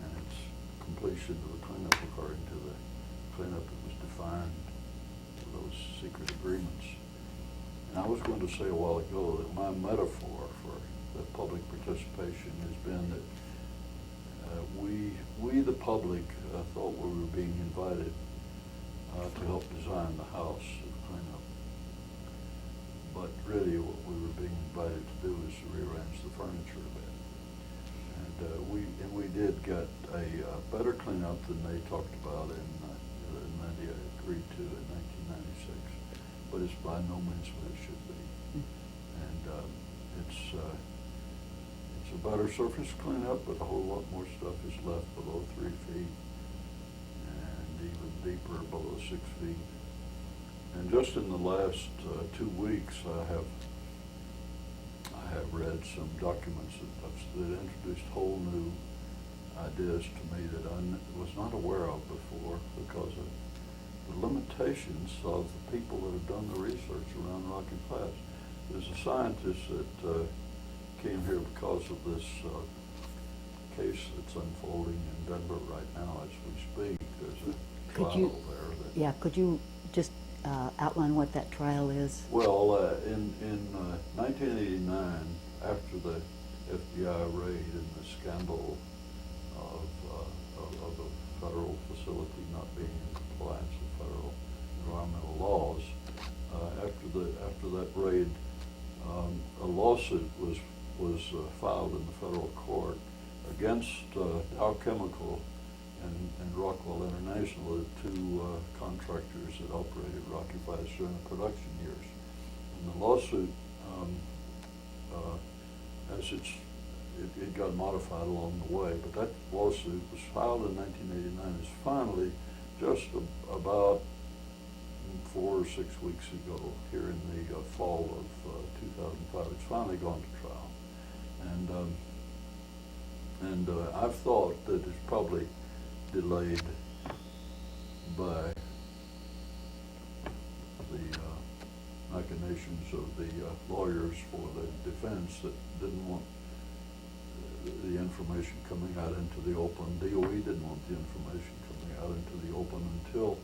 and it's completion of the cleanup according to the cleanup that was defined for those secret agreements. And I was going to say a while ago that my metaphor for the public participation has been that we the public thought we were being invited to help design the house of cleanup. But really what we were being invited to do is to rearrange the furniture a bit. And we did get a better cleanup than they talked about in India agreed to in 1996. But it's by no means what it should be. And it's a better surface cleanup, but a whole lot more stuff is left below 3 feet and even deeper below 6 feet. And just in the last 2 weeks, I have read some documents that introduced whole new ideas to me that I was not aware of before because of the limitations of the people that have done the research around Rocky Flats. There's a scientist that came here because of this case that's unfolding in Denver right now as we speak. There's a trial there. Could you just outline what that trial is? Well, in 1989, after the FBI raid and the scandal of a federal facility not being in compliance with federal environmental laws, after that raid, a lawsuit was filed in the federal court against Dow Chemical and Rockwell International, the two contractors that operated Rocky Flats during the production years. And the lawsuit, it got modified along the way, but that lawsuit was filed in 1989. It's finally just about 4 or 6 weeks ago, here in the fall of 2005, it's finally gone to trial. And I've thought that it's probably delayed by the machinations of the lawyers for the defense that didn't want the information coming out into the open. DOE didn't want the information coming out into the open until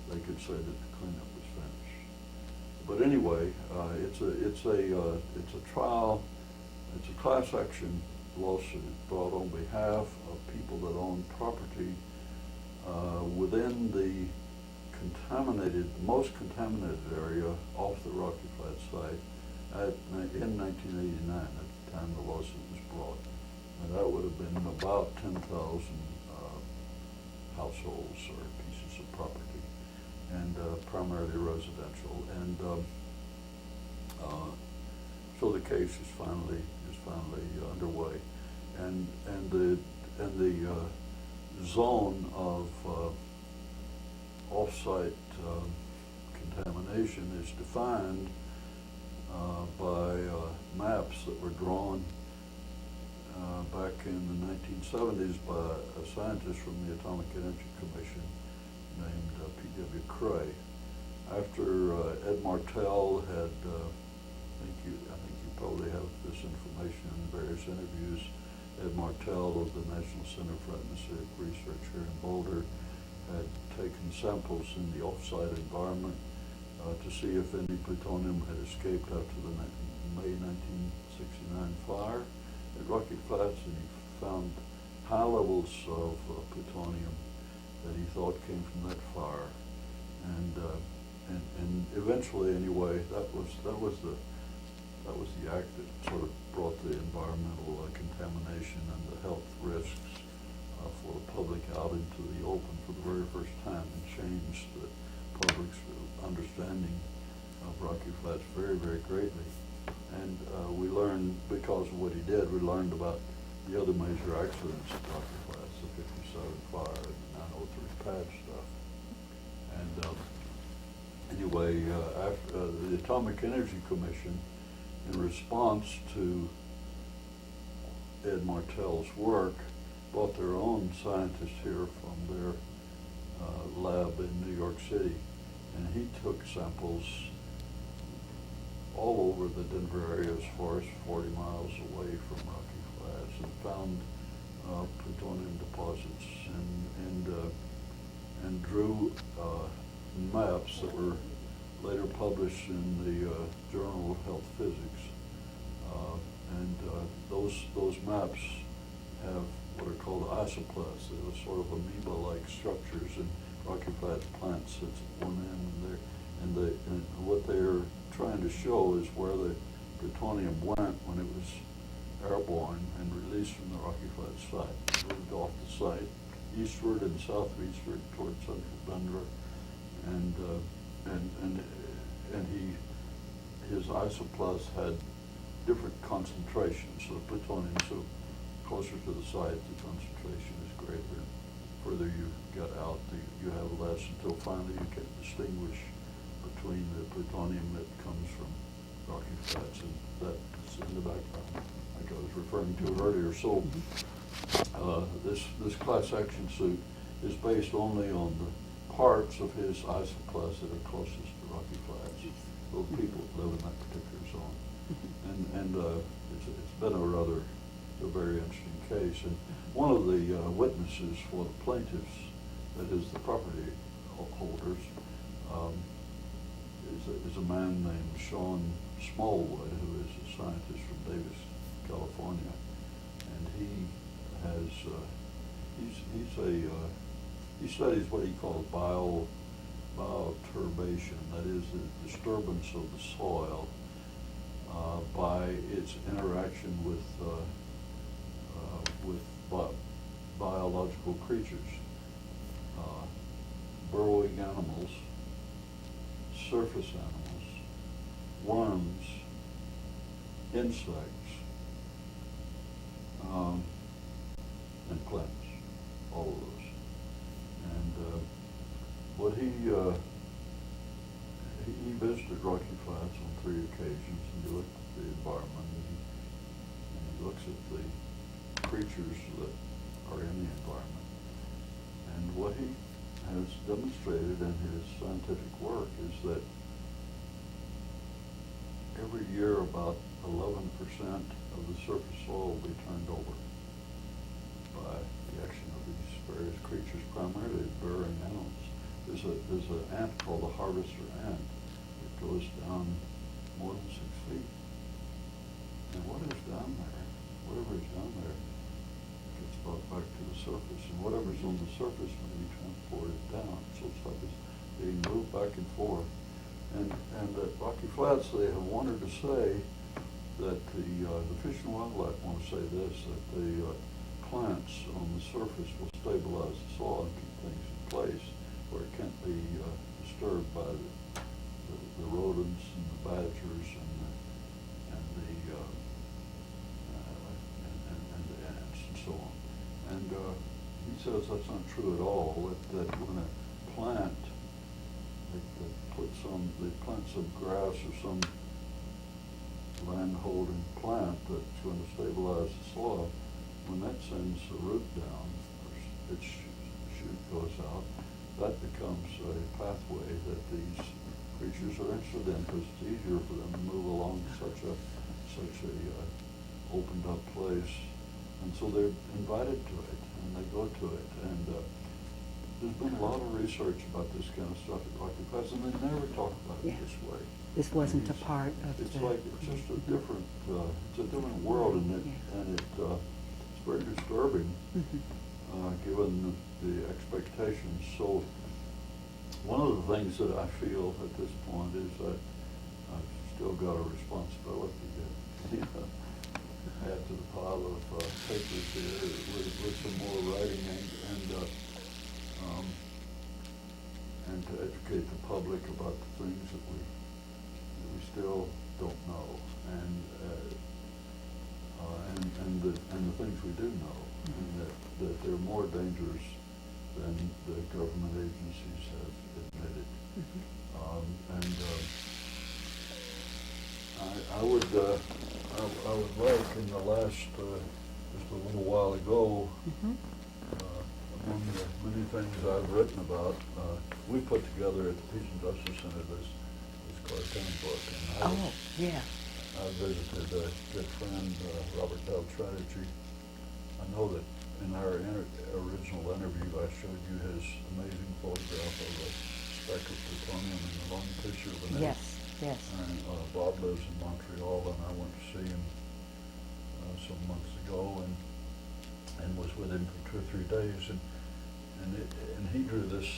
they could say that the cleanup was finished. But anyway, it's a trial. It's a class action lawsuit brought on behalf of people that own property within the most contaminated area off the Rocky Flats site in 1989, at the time the lawsuit was brought. And that would have been about 10,000 households or pieces of property, and primarily residential. And so the case is finally underway, and the zone of off-site contamination is defined by maps that were drawn back in the 1970s by a scientist from the Atomic Energy Commission named P.W. Cray. After Ed Martell had, I think you probably have this information in various interviews, Ed Martell of the National Center for Atmospheric Research here in Boulder had taken samples in the off-site environment to see if any plutonium had escaped after the May 1969 fire at Rocky Flats, and he found high levels of plutonium that he thought came from that fire. And eventually, anyway, that was the act that sort of brought the environmental contamination and the health risks for the public out into the open for the very first time, and changed the public's understanding of Rocky Flats very, very greatly. And we learned, because of what he did, we learned about the other major accidents at Rocky Flats, the 57 fire and the 903 pad stuff. And anyway, after the Atomic Energy Commission, in response to Ed Martell's work, brought their own scientist here from their lab in New York City, and he took samples all over the Denver area as far as 40 miles away from Rocky Flats, and found plutonium deposits, and drew maps that were later published in the Journal of Health Physics. Those maps have what are called isoplasts. They're sort of amoeba-like structures, and Rocky Flats plant sits at one end, and what they're trying to show is where the plutonium went when it was airborne and released from the Rocky Flats site. It moved off the site eastward and southeastward towards central Denver, and his isoplasts had different concentrations. So the plutonium, so closer to the site, the concentration is greater. The further you get out, you have less, until finally you can distinguish between the plutonium that comes from Rocky Flats and that's in the background, like I was referring to earlier. So this class action suit is based only on the parts of his isoplasts that are closest to Rocky Flats, those people who live in that particular zone. And it's been a very interesting case. And one of the witnesses for the plaintiffs, that is the property holders, is a man named Sean Smallwood, who is a scientist from Davis, California, and he studies what he calls bioturbation, that is the disturbance of the soil by its interaction with biological creatures, burrowing animals, surface animals, worms, insects, and plants, all of those. And what he visited Rocky Flats on 3 occasions, and he looked at the environment, and he looks at the creatures that are in the environment. And what he has demonstrated in his scientific work is that every year about 11% of the surface soil will be turned over by the action of these various creatures, primarily burrowing animals. There's an ant called a harvester ant that goes down more than 6 feet. And whatever's down there gets brought back to the surface, and whatever's on the surface may be transported down. So stuff is being moved back and forth. And at Rocky Flats, they have wanted to say that the Fish and Wildlife want to say this, that the plants on the surface will stabilize the soil and keep things in place where it can't be disturbed by the rodents and the badgers and the ants and so on. And he says that's not true at all, that when a plant, they plant some grass or some land-holding plant that's going to stabilize the soil, when that sends the root down, or its shoot goes out, that becomes a pathway that these creatures are interested in because it's easier for them to move along such a opened up place. And so they're invited to it, and they go to it. And there's been a lot of research about this kind of stuff at Rocky Flats, and they never talk about it this way. This wasn't a part of it's the... like it's just a different, it's a different world, and it's very disturbing, given the expectations. So one of the things that I feel at this point is that I've still got a responsibility to add to the pile of papers here with some more writing and to educate the public about the things that we still don't know, and the things we do know, and that they're more dangerous than the government agencies have admitted. I would like in the last just a little while ago, among the many things I've written about, we put together at the Peace and Justice Center this cartoon book, and I visited a good friend, Robert Dow. I know that in our original interview I showed you his amazing photograph of a speck of plutonium in the lung tissue of an ape. Yes. And Bob lives in Montreal, and I went to see him some months ago, and was with him for 2 or 3 days, and he drew this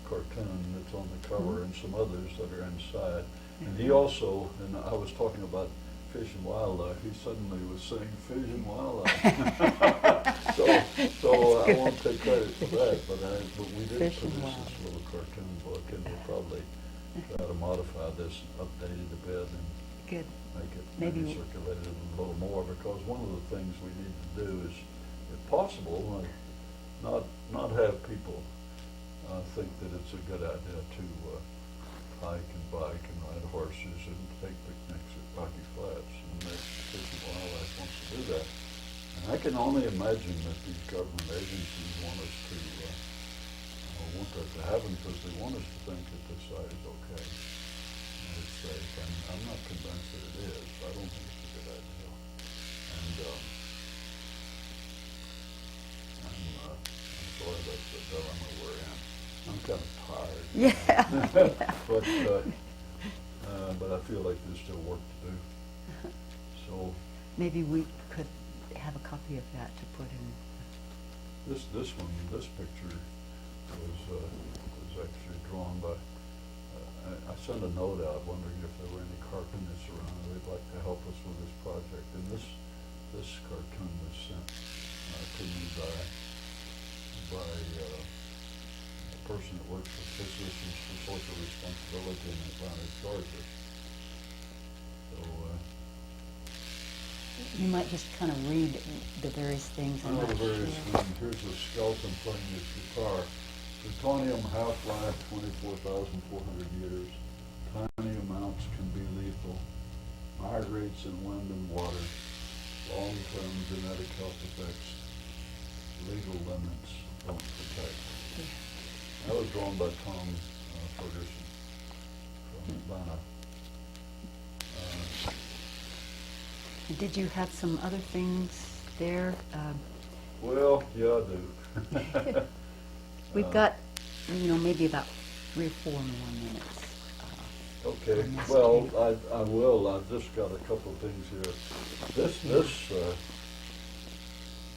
cartoon that's on the cover, and some others that are inside. And he also, and I was talking about fish and wildlife, he suddenly was saying fish and wildlife. so I won't take credit for that, but we did produce this little cartoon book, and we'll probably try to modify this, update it a bit, and make it maybe circulated a little more, because one of the things we need to do is, if possible, not have people think that it's a good idea to hike and bike and ride horses and take picnics at Rocky Flats, and that Fish and Wildlife wants to do that. And I can only imagine that these government agencies want us to want that to happen because they want us to think that this site is okay and it's safe. And I'm not convinced that it is. I don't think it's a good idea. And I'm sorry that's the dilemma we're in. I'm kind of tired. But I feel like there's still work to do. So maybe we could have a copy of that to put in. This picture was actually drawn by. I sent a note out wondering if there were any cartoonists around who'd like to help us with this project, and this cartoon was sent to me by a person that works for Physicians for Social Responsibility in Atlanta, Georgia. So you might just kind of read the various things. I know the various things. Here's a skeleton playing his guitar. Plutonium half-life 24,400 years. Tiny amounts can be lethal. Migrates in wind and water. Long-term genetic health effects. Legal limits don't protect. That was drawn by Tom Ferguson from Atlanta. Did you have some other things there? Well, yeah, I do. We've got, maybe about 3 or 4 more minutes. Okay. Well, I will. I've just got a couple of things here. This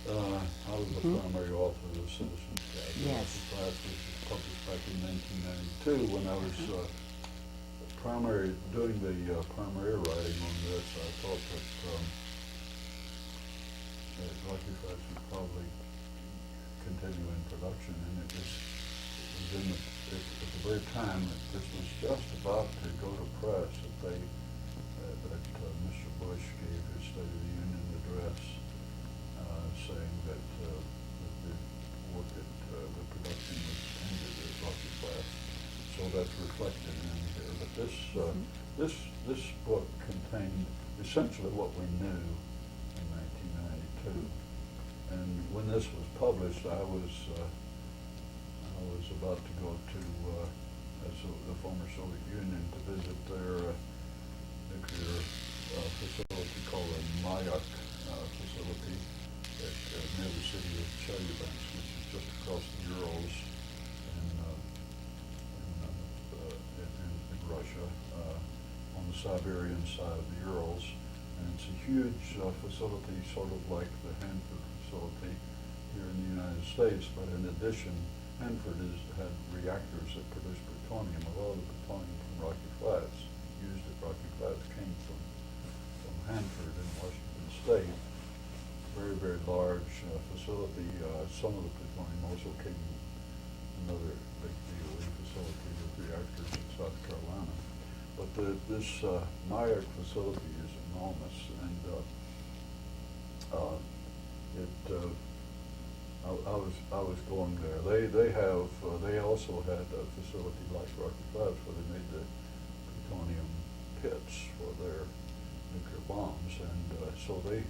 I was the primary author of the Citizens Guide. Yes. This was published back in 1992 when I was doing the primary writing on this, I thought that Rocky Flats would probably continue in production, and it was in at the very time that this was just about to go to press that Mr. Bush gave his State of the Union address, saying that the work at the production was ended at Rocky Flats. So that's reflected in here. But this book contained essentially what we knew in 1992. And when this was published, I was about to go to the former Soviet Union to visit their nuclear facility called the MROHP facility near the city of Chelyabinsk, which is just across the Urals in Russia, on the Siberian side of the Urals. And it's a huge facility, sort of like the Hanford facility here in the United States, but in addition, Hanford had reactors that produce plutonium. A lot of the plutonium from Rocky Flats, used at Rocky Flats, came from Hanford in Washington State. Very, very large facility. Some of the plutonium also came from another big DOE facility with reactors in South Carolina. But this MROHP facility is enormous, and I was going there. They also had a facility like Rocky Flats where they made the plutonium pits for their nuclear bombs, and so they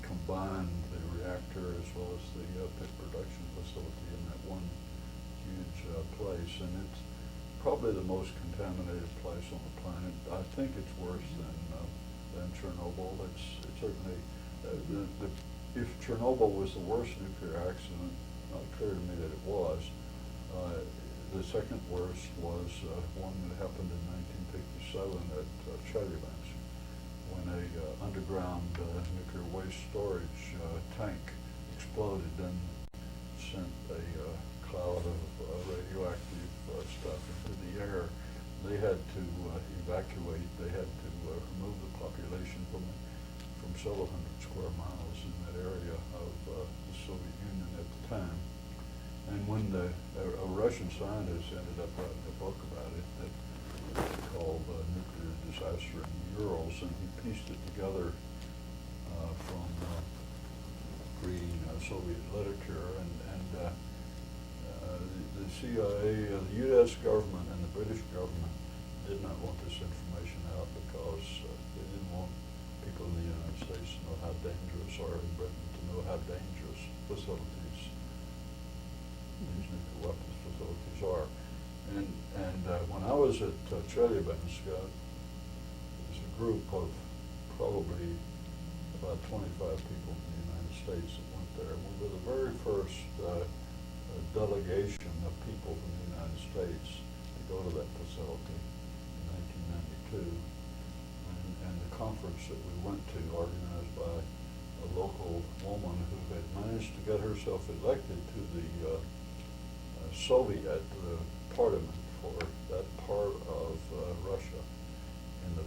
combined the reactor as well as the pit production facility in that one huge place, and it's probably the most contaminated place on the planet. I think it's worse than Chernobyl. It's certainly if Chernobyl was the worst nuclear accident, not clear to me that it was. The second worst was one that happened in 1957 at Chelyabinsk, when a underground nuclear waste storage tank exploded and sent a cloud of radioactive stuff into the air. They had to evacuate. They had to remove the population from several hundred square miles in that area of the Soviet Union at the time. And when a Russian scientist ended up writing a book about it that called Nuclear Disaster in the Urals, and he pieced it together from reading Soviet literature, and the CIA, the U.S. government and the British government did not want this information out because they didn't want people in the United States to know how dangerous, or in Britain to know how dangerous facilities, these nuclear weapons facilities are. And when I was at Chelyabinsk, there was a group of probably about 25 people from the United States that went there. We were the very first delegation of people from the United States to go to that facility in 1992. And the conference that we went to, organized by a local woman who had managed to get herself elected to the Soviet parliament for that part of Russia in the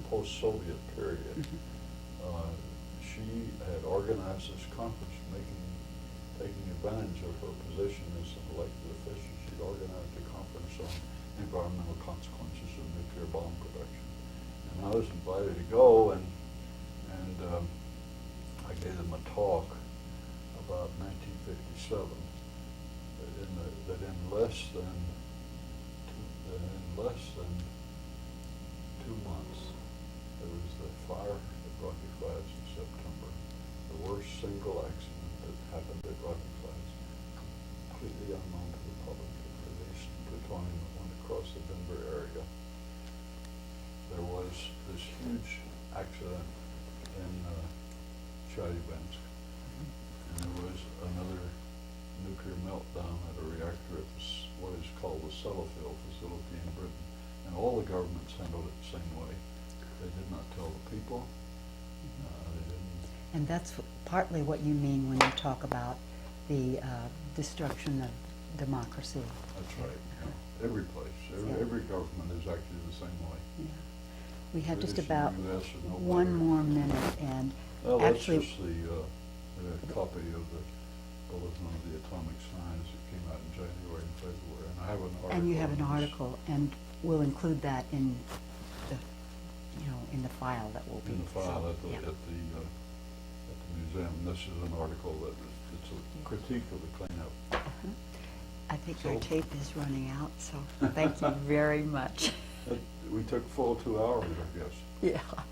post-Soviet period. She had organized this conference, taking advantage of her position as an elected official. She'd organized a conference on environmental consequences of nuclear bomb production. And I was invited to go, and I gave them a talk about 1957, that in less than 2 months, there was the fire at Rocky Flats in September, the worst single accident that happened at Rocky Flats, completely unknown to the public. It released plutonium that went across the Denver area. There was this huge accident in Chelyabinsk, and there was another nuclear meltdown at a reactor at what is called the Sellafield facility in Britain, and all the governments handled it the same way. They did not tell the people. They didn't. And that's partly what you mean when you talk about the destruction of democracy. That's right. Yeah. Every place, Yeah. every government is actually the same way. Yeah. We have just British about and US are no one better. more minute, and Well, that's actually, just the copy of the Bulletin of the Atomic Science that came out in January and February, and I have an article. and you have an on this. article, and we'll include that in the, in the file that will be. In the file so, at the, yeah. at the museum. This is an article that it's a critique of the cleanup. Uh-huh. I think our So- tape is running out, so thank you very much. We took full 2 hours, I guess. Yeah.